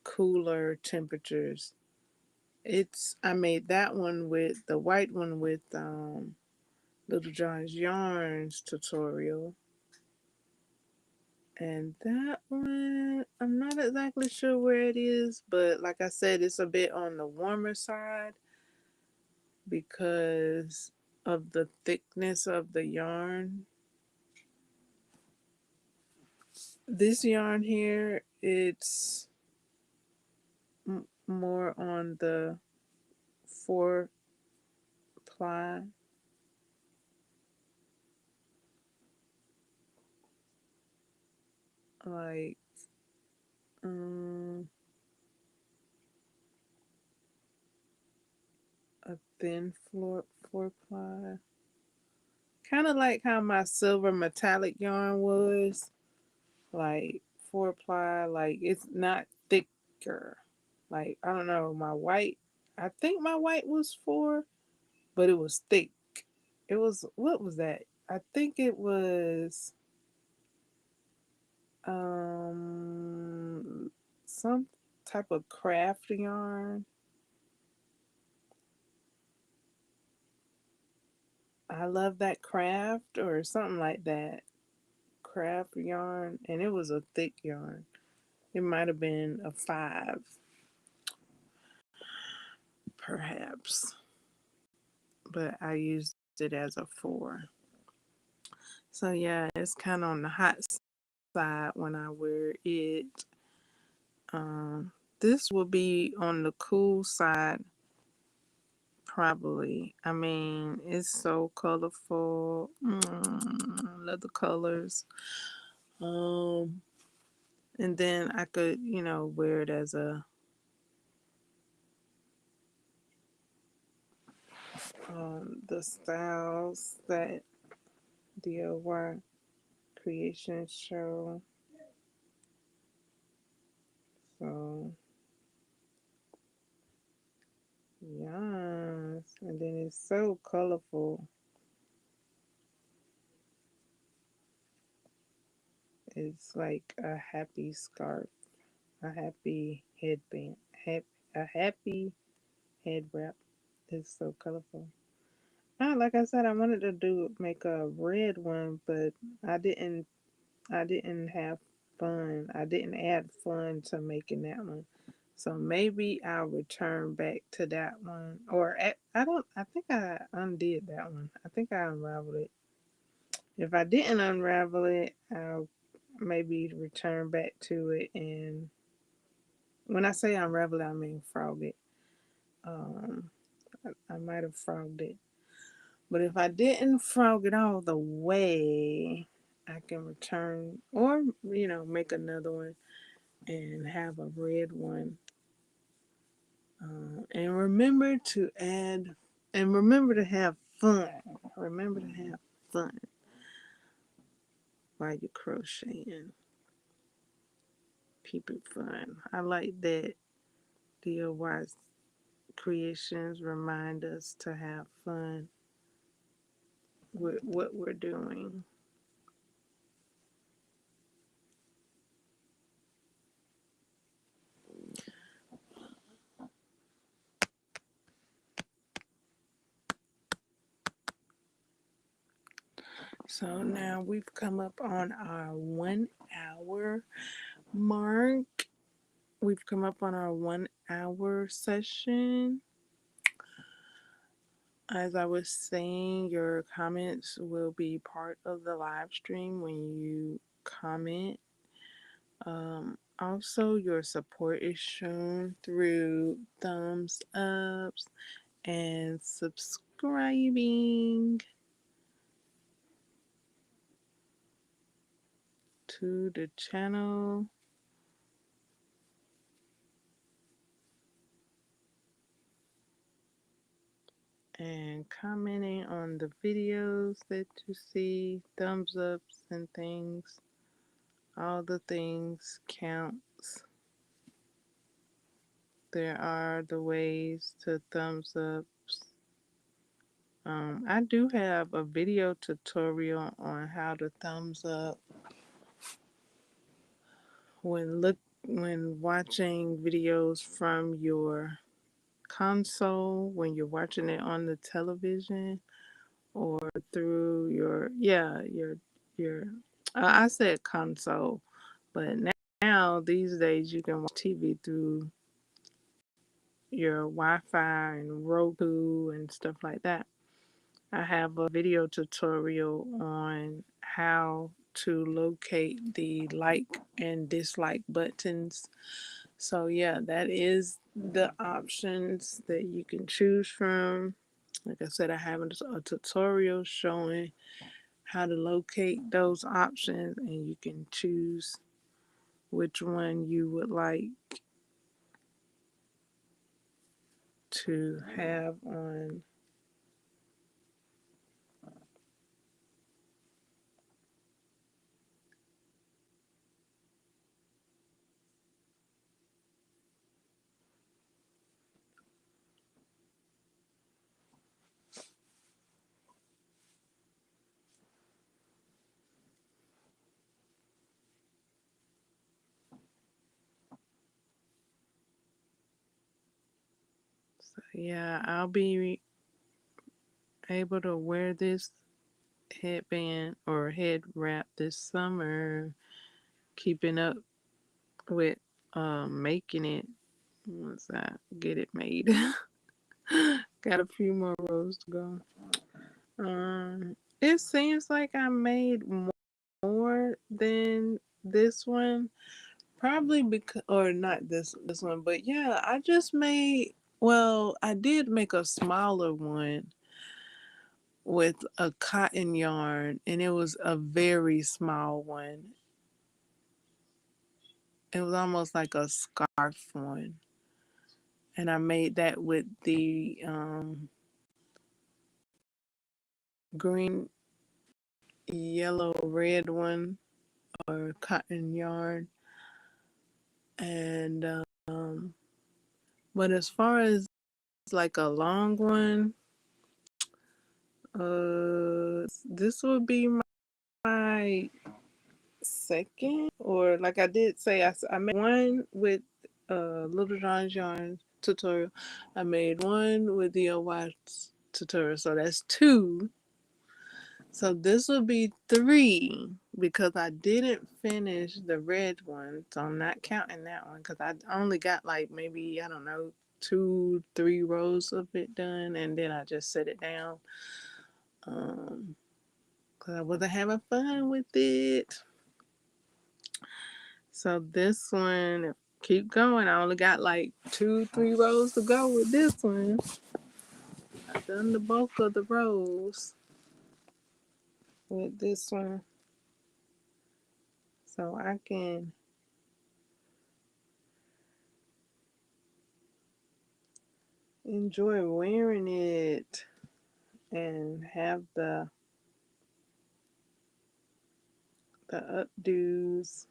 A: cooler temperatures. I made that one with the white one with Little John's Yarns tutorial. And that one, I'm not exactly sure where it is, but like I said, it's a bit on the warmer side because of the thickness of the yarn. This yarn here, it's more on the 4-ply. Like, a thin 4-ply. Kind of like how my silver metallic yarn was. Like 4-ply, like it's not thicker. Like, I don't know, I think my white was 4, but it was thick. It was, what was that? I think it was some type of craft yarn. I love that craft or something like that. Craft yarn, and it was a thick yarn. It might have been a 5, perhaps, but I used it as a 4. So yeah, it's kind of on the hot side when I wear it. This will be on the cool side, probably. I mean, it's so colorful. Love the colors. And then I could, wear it as a the styles that DIY creations show. So yes, and then it's so colorful. It's like a happy scarf, a happy headband, a happy head wrap. It's so colorful. Like I said, I wanted to make a red one, but I didn't. I didn't have fun. I didn't add fun to making that one. So maybe I'll return back to that one. I don't. I think I undid that one. I think I unraveled it. If I didn't unravel it, I'll maybe return back to it. And when I say unravel it, I mean frog it. Um, I might have frogged it. But if I didn't frog it all the way, I can return or, make another one and have a red one. And remember to add, and remember to have fun. Remember to have fun while you're crocheting. Keep it fun. I like that DIY creations remind us to have fun with what we're doing. So now we've come up on our 1 hour mark. We've come up on our 1 hour session. As I was saying, your comments will be part of the live stream when you comment. Also, your support is shown through thumbs ups and subscribing to the channel. And commenting on the videos that you see, thumbs ups and things. All the things counts. There are the ways to thumbs ups. I do have a video tutorial on how to thumbs up when watching videos from your console, when you're watching it on the television or through your I said console, but now these days you can watch TV through your Wi-Fi and Roku and stuff like that. I have a video tutorial on how to locate the like and dislike buttons. So yeah, that is the options that you can choose from. Like I said, I have a tutorial showing how to locate those options, and you can choose which one you would like to have on. So yeah, I'll be able to wear this headband or head wrap this summer, keeping up with making it once I get it made. Got a few more rows to go. It seems like I made more than this one, probably because, or not this one, but yeah, I just made. Well, I did make a smaller one with a cotton yarn, and it was a very small one. It was almost like a scarf one, and I made that with the green, yellow, red one, or cotton yarn. And but as far as like a long one, this would be my second, or like I did say, I made one with Little John's Yarn tutorial. I made one with DIY tutorial, so that's two. So this will be three because I didn't finish the red one, so I'm not counting that one because I only got like maybe, I don't know, 2-3 rows of it done, and then I just set it down because I wasn't having fun with it. So this one, keep going. I only got like 2-3 rows to go with this one. I've done the bulk of the rows with this one, so I can enjoy wearing it and have the updos,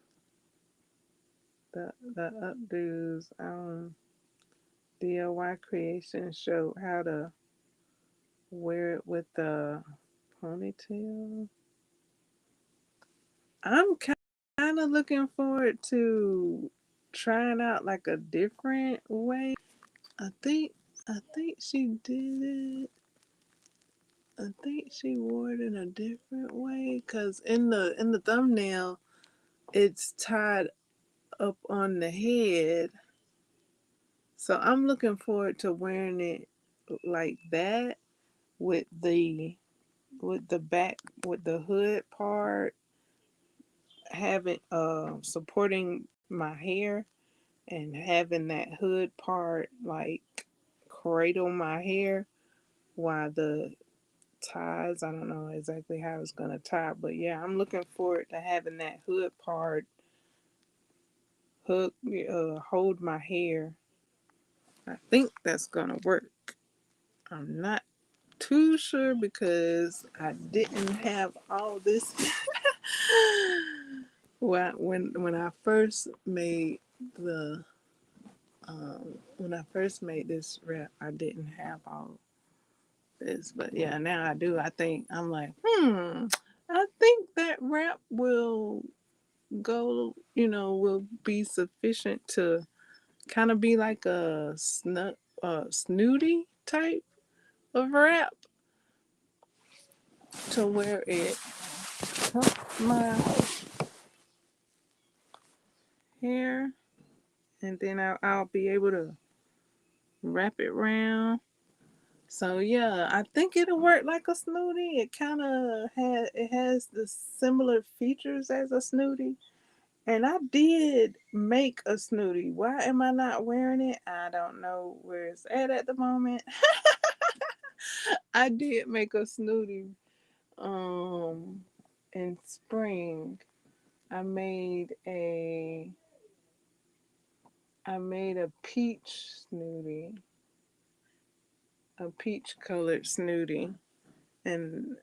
A: the updos. DIY Creation showed how to wear it with the ponytail. I'm kind of looking forward to trying out like a different way. I think she did it. I think she wore it in a different way because in the thumbnail it's tied up on the head. So I'm looking forward to wearing it like that with the back, with the hood part having supporting my hair, and having that hood part like cradle my hair while the ties, I don't know exactly how it's gonna tie, but yeah, I'm looking forward to having that hood part hold my hair. I think that's gonna work. I'm not too sure because I didn't have all this when I first made the when I first made this wrap. I didn't have all this, but yeah, now I do. I think I'm like, I think that wrap will go, will be sufficient to kind of be like a snooty type of wrap to wear it tuck my hair, and then I'll be able to wrap it around. So yeah, I think it'll work like a snooty. It kind of has the similar features as a snooty. And I did make a snooty. Why am I not wearing it? I don't know where it's at the moment. I did make a snooty in spring. I made a peach snooty, a peach colored snooty, and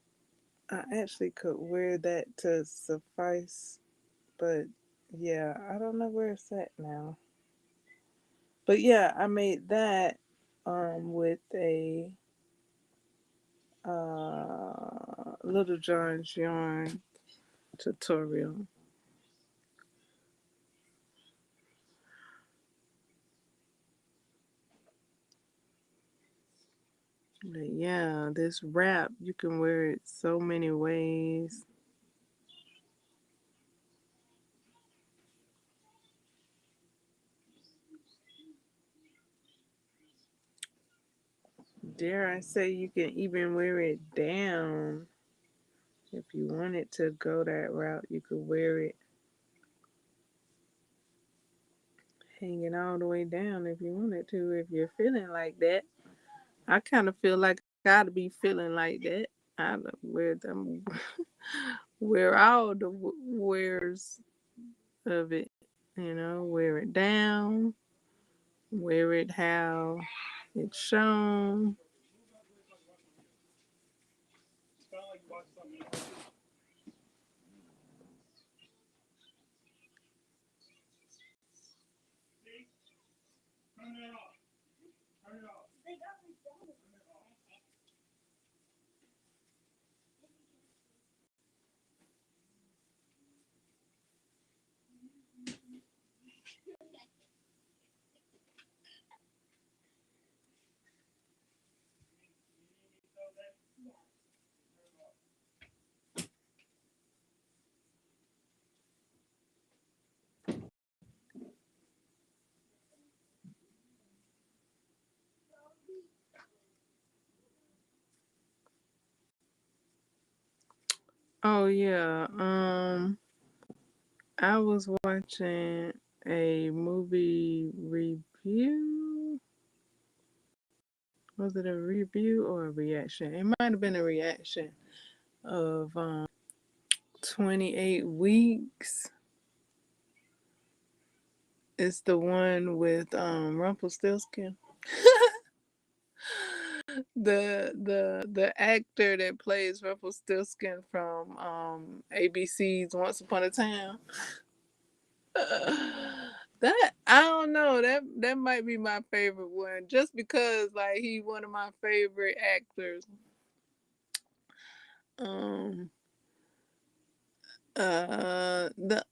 A: I actually could wear that to suffice, but yeah, I don't know where it's at now. But yeah, I made that with a Little John's Yarn tutorial. But yeah, this wrap, you can wear it so many ways. Dare I say, you can even wear it down. If you wanted to go that route, you could wear it hanging all the way down if you wanted to, if you're feeling like that. I kind of feel like I gotta be feeling like that. I wear them, wear all the wears of it. Wear it down, wear it how it's shown. Oh yeah. I was watching a movie review. Was it a review or a reaction? It might have been a reaction of 28 Weeks. It's the one with Rumpelstiltskin. The actor that plays Rumpelstiltskin from ABC's Once Upon a Time. That I don't know, that might be my favorite one just because like he one of my favorite actors. Um the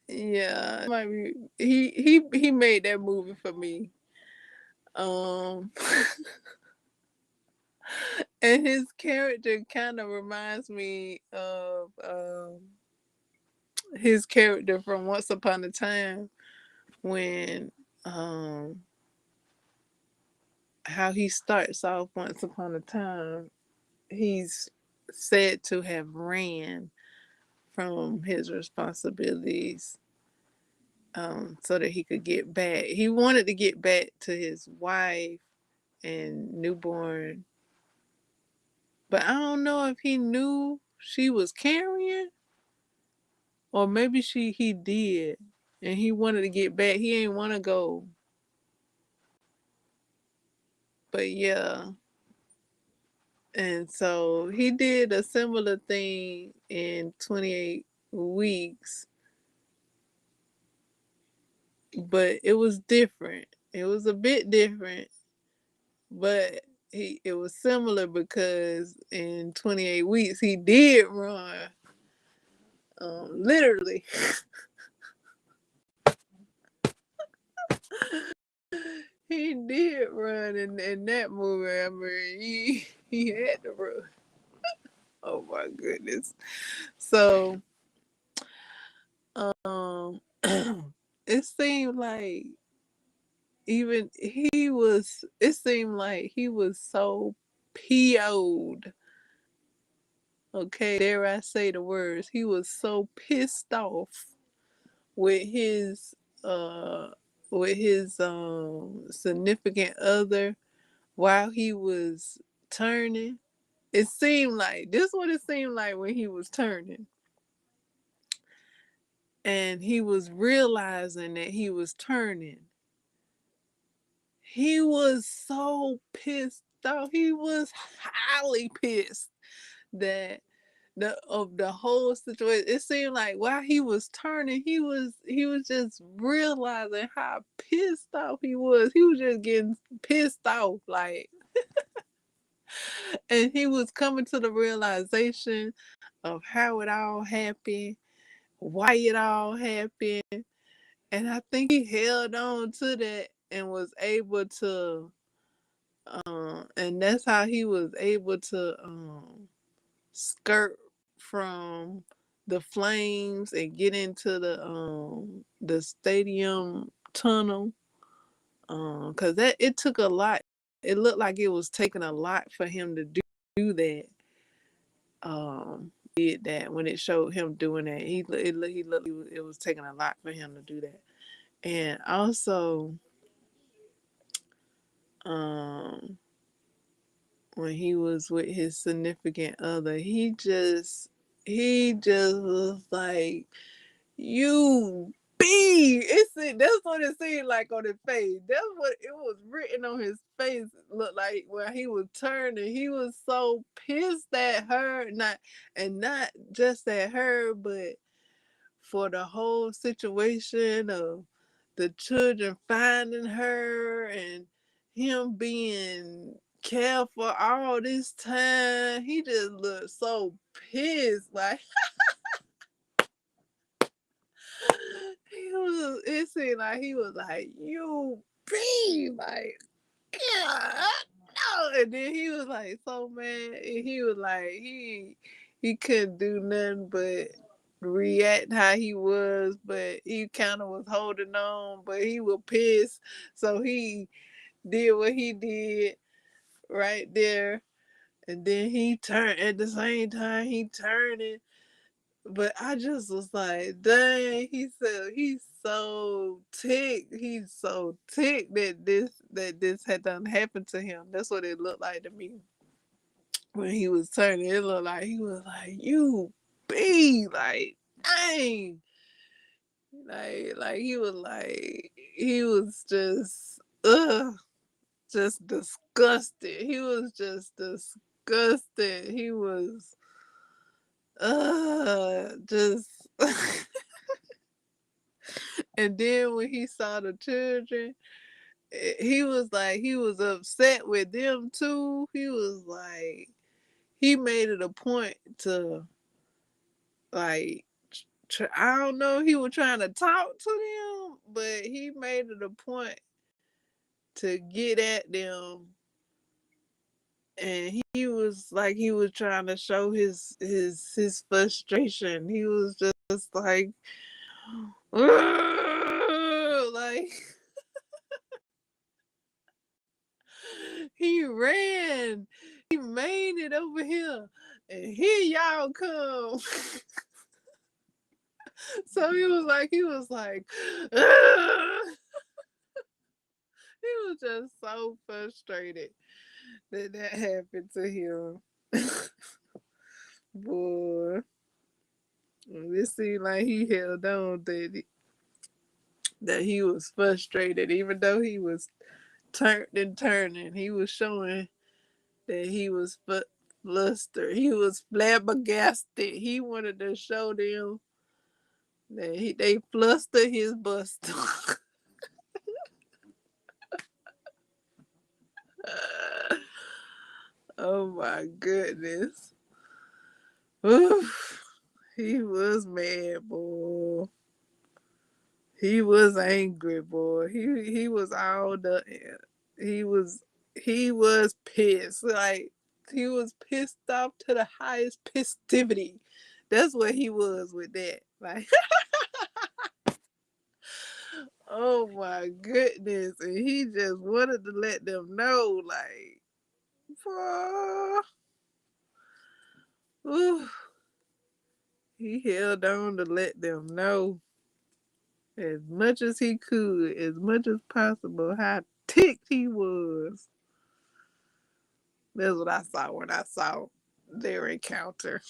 A: yeah, might be he made that movie for me. Um and his character kind of reminds me of his character from Once Upon a Time when um how he starts off Once Upon a Time. He's said to have ran from his responsibilities so that he could get back. He wanted to get back to his wife and newborn, but I don't know if he knew she was carrying or maybe he did and he wanted to get back. He ain't want to go. But yeah, and so he did a similar thing in 28 Weeks, but it was different. It was a bit different, but it was similar because in 28 Weeks he did run, literally. He did run in that movie. I mean, he had to run. Oh my goodness. So, um, it seemed like even he was. It seemed like he was so PO'd. Okay, dare I say the words? He was so pissed off with his uh significant other while he was turning. It seemed like this is what it seemed like when he was turning. And he was realizing that he was turning. He was so pissed off. He was highly pissed that the whole situation. It seemed like while he was turning, he was just realizing how pissed off he was. He was just getting pissed off, like, and he was coming to the realization of how it all happened, why it all happened, and I think he held on to that and was able to, and that's how he was able to skirt from the flames and get into the stadium tunnel. Cause that it took a lot. It looked like it was taking a lot for him to do that. Did that when it showed him doing that. He looked it was taking a lot for him to do that. And also, um, when he was with his significant other, he just was like, "You B." That's what it seemed like on his face. That's what it was written on his face. Looked like when he was turning, he was so pissed at her, not just at her, but for the whole situation of the children finding her and him being careful all this time. He just looked so pissed. Like it seemed like he was like, "You be like, yeah, no." And then he was like so mad. And he was like, he couldn't do nothing but react how he was, but he kind of was holding on, but he was pissed. So he did what he did right there. And then he turned at the same time he turning. But I just was like, dang, he said he's so ticked. He's so ticked that this had done happened to him. That's what it looked like to me. When he was turning, it looked like he was like, you be like, dang. Like he was just disgusted. He was just disgusted. He was just and then when he saw the children, he was upset with them too. He was like, he made it a point to like, I don't know, he was trying to talk to them, but he made it a point to get at them, and he was like, he was trying to show his frustration. He was just like, like he ran, he made it over here, and here y'all come. So he was like he was just so frustrated that happened to him. Boy, it seemed like he held on that he was frustrated, even though he was turned and turning. He was showing that he was flustered. He was flabbergasted. He wanted to show them that they flustered his buster. Oh my goodness. Oof. He was mad, boy. He was angry, boy. He was all the he was pissed. Like, he was pissed off to the highest festivity. That's what he was with that. Like, oh my goodness. And he just wanted to let them know, like, ooh, he held on to let them know as much as he could, as much as possible, how ticked he was. That's what I saw when I saw their encounter.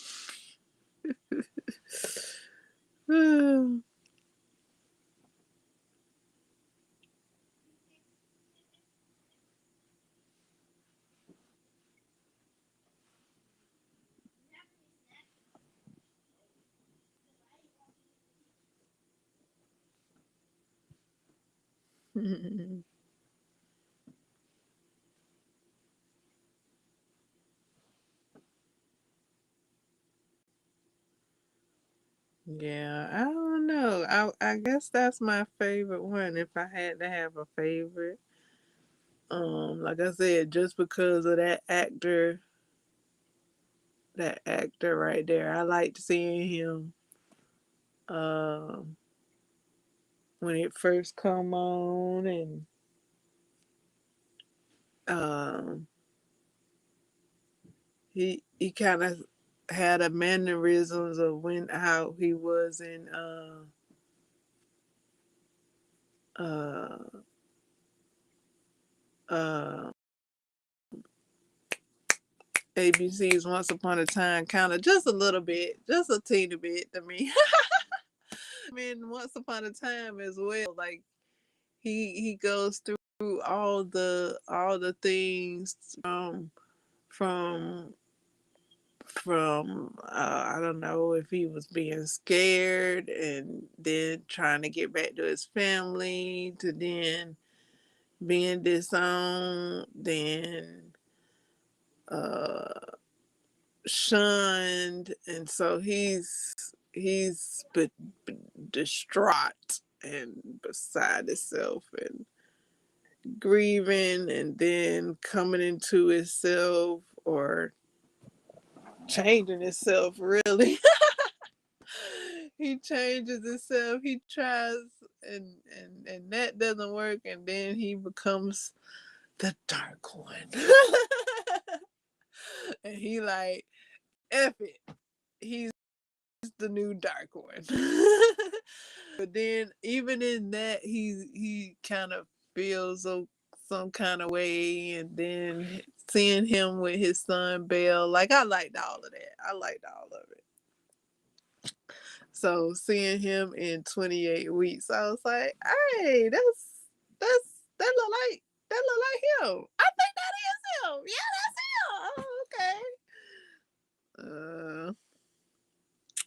A: Yeah, I don't know. I guess that's my favorite one if I had to have a favorite. Like I said, just because of that actor right there. I liked seeing him um when it first come on, and um he kind of had a mannerisms of when how he was in uh uh ABC's Once Upon a Time, kind of just a little bit, just a teeny bit to me. I mean, Once Upon a Time as well. Like, he goes through all the things from I don't know if he was being scared and then trying to get back to his family, to then being disowned, then uh shunned, and so he's distraught and beside himself and grieving, and then coming into himself, or changing himself, really. He changes himself, he tries, and that doesn't work, and then he becomes the dark one. And he like, F it. He's the new Dark One. But then even in that, he kind of feels some kind of way, and then seeing him with his son Belle, like I liked all of that. I liked all of it. So seeing him in 28 weeks, I was like, hey, that's that look like him. I think that is him. Yeah, that's him. Oh, okay.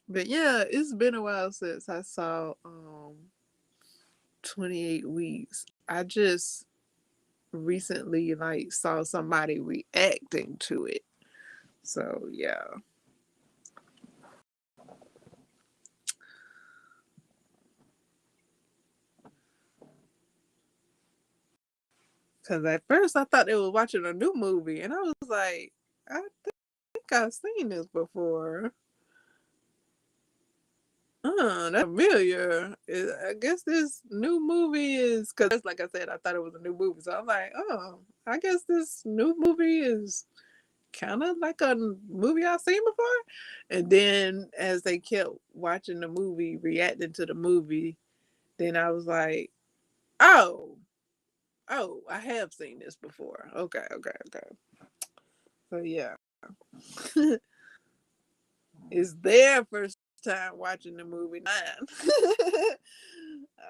A: But yeah, it's been a while since I saw 28 weeks. I just recently like saw somebody reacting to it. So yeah. Cause at first I thought they were watching a new movie, and I was like, I think I've seen this before. That's familiar. I guess this new movie is because, like I said, I thought it was a new movie, so I'm like, oh, I guess this new movie is kind of like a movie I've seen before. And then as they kept watching the movie, reacting to the movie, then I was like, oh, I have seen this before. Okay. So yeah, it's their first time watching the movie. Mine.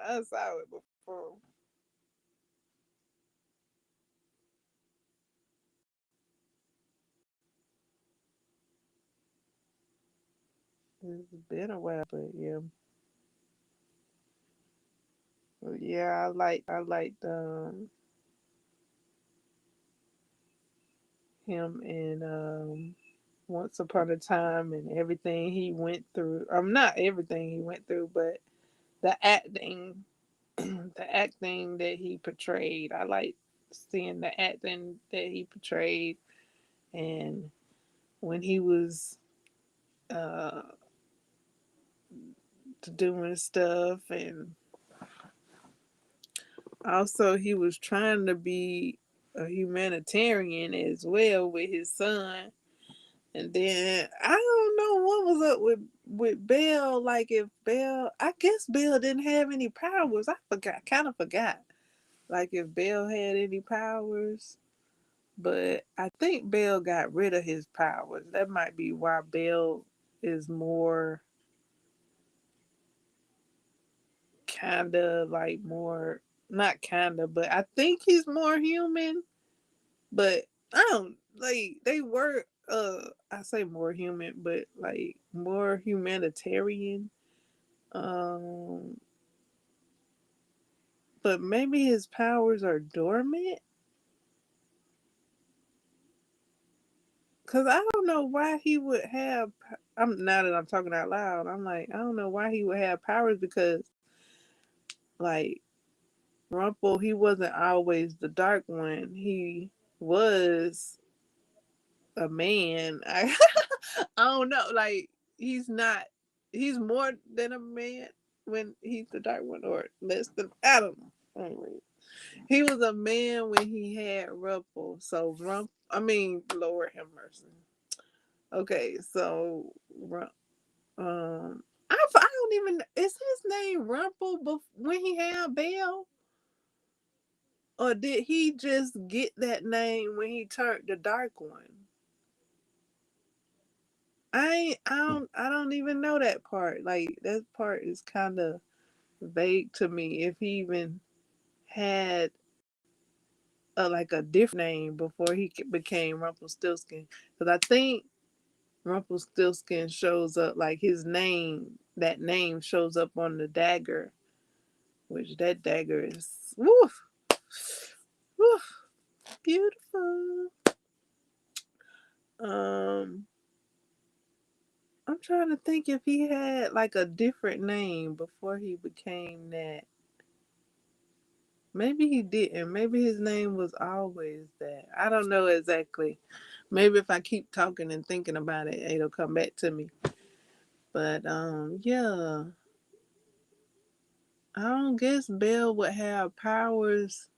A: I saw it before. It's been a while, but yeah. But yeah, I liked him in Once Upon a Time and everything he went through. Not everything he went through, but the acting, the acting that he portrayed. I like seeing the acting that he portrayed, and when he was uh doing stuff, and also he was trying to be a humanitarian as well with his son. And then I don't know what was up with Belle. Like if Belle, I guess Belle didn't have any powers. I forgot, kind of forgot. Like if Belle had any powers, but I think Belle got rid of his powers. That might be why Belle is more kinda like more, not kinda, but I think he's more human. But I don't like they were I say more human, but like more humanitarian. Um but maybe his powers are dormant. Cause I don't know why he would have. I'm now that I'm talking out loud. I'm like, I don't know why he would have powers because, like, Rumple, he wasn't always the dark one. He was a man. I don't know. Like, he's not. He's more than a man when he's the dark one, or less than. I don't know. Anyway, he was a man when he had Rumple. So I mean, Lord have mercy. Okay, so I don't even, is his name Rumple when he had Belle, or did he just get that name when he turned the Dark One? I don't even know that part. Like that part is kind of vague to me. If he even had like a different name before he became Rumpelstiltskin, because I think Rumpelstiltskin shows up like his name. That name shows up on the dagger, which that dagger is woof, woof, beautiful. Um, I'm trying to think if he had like a different name before he became that. Maybe he didn't. Maybe his name was always that. I don't know exactly. Maybe if I keep talking and thinking about it, it'll come back to me. But yeah. I don't guess Belle would have powers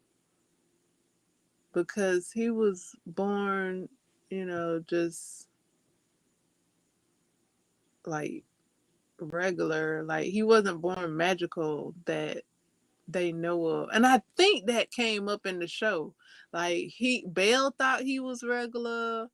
A: because he was born just like regular. Like he wasn't born magical that they know of. And I think that came up in the show. Like Belle thought he was regular.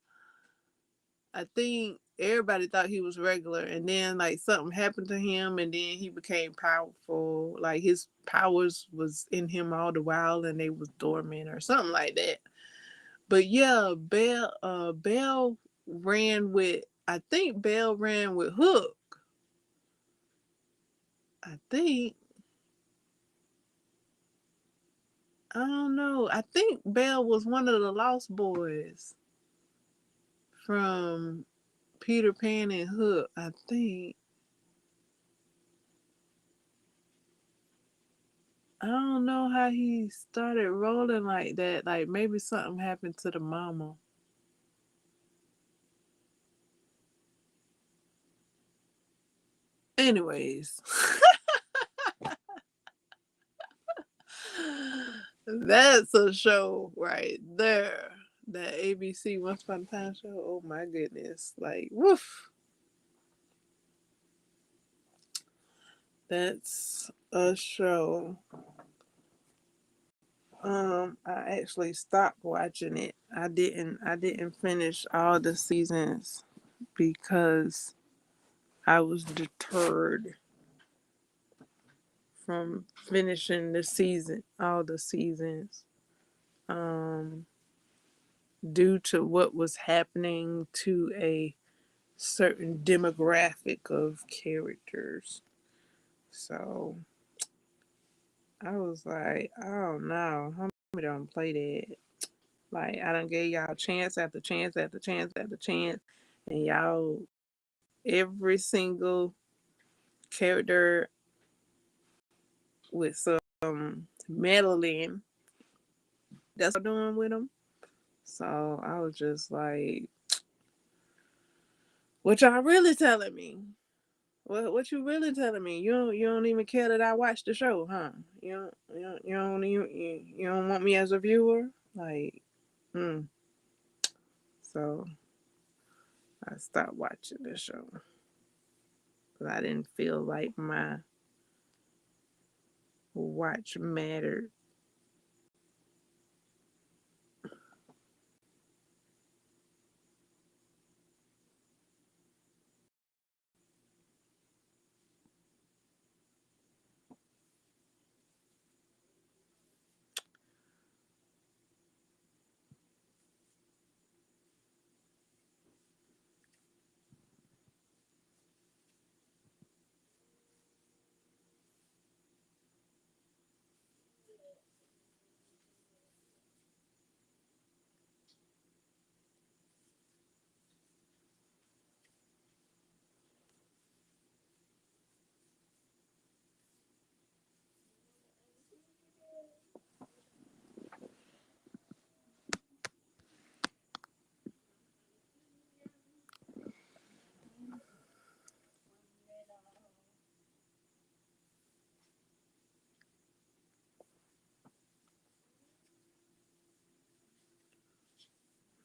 A: I think everybody thought he was regular, and then like something happened to him, and then he became powerful. Like his powers was in him all the while, and they was dormant or something like that. But yeah, Belle ran with. I think Belle ran with Hook. I think. I don't know. I think Belle was one of the Lost Boys from Peter Pan and Hook. I think. I don't know how he started rolling like that. Like maybe something happened to the mama. Anyways, that's a show right there. That ABC Once Upon a Time show. Oh my goodness. Like, woof. That's a show. I actually stopped watching it. I didn't finish all the seasons because I was deterred from finishing all the seasons, um, due to what was happening to a certain demographic of characters. So I was like, oh no, how many don't play that? Like I done gave y'all chance after chance after chance after chance, and y'all every single character with some meddling. That's what I'm doing with them. So I was just like, what y'all really telling me? What you really telling me? You don't even care that I watched the show, huh? You don't want me as a viewer, like, hmm. So I stopped watching the show because I didn't feel like my watch mattered.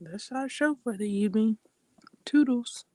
A: That's our show for the evening. Toodles.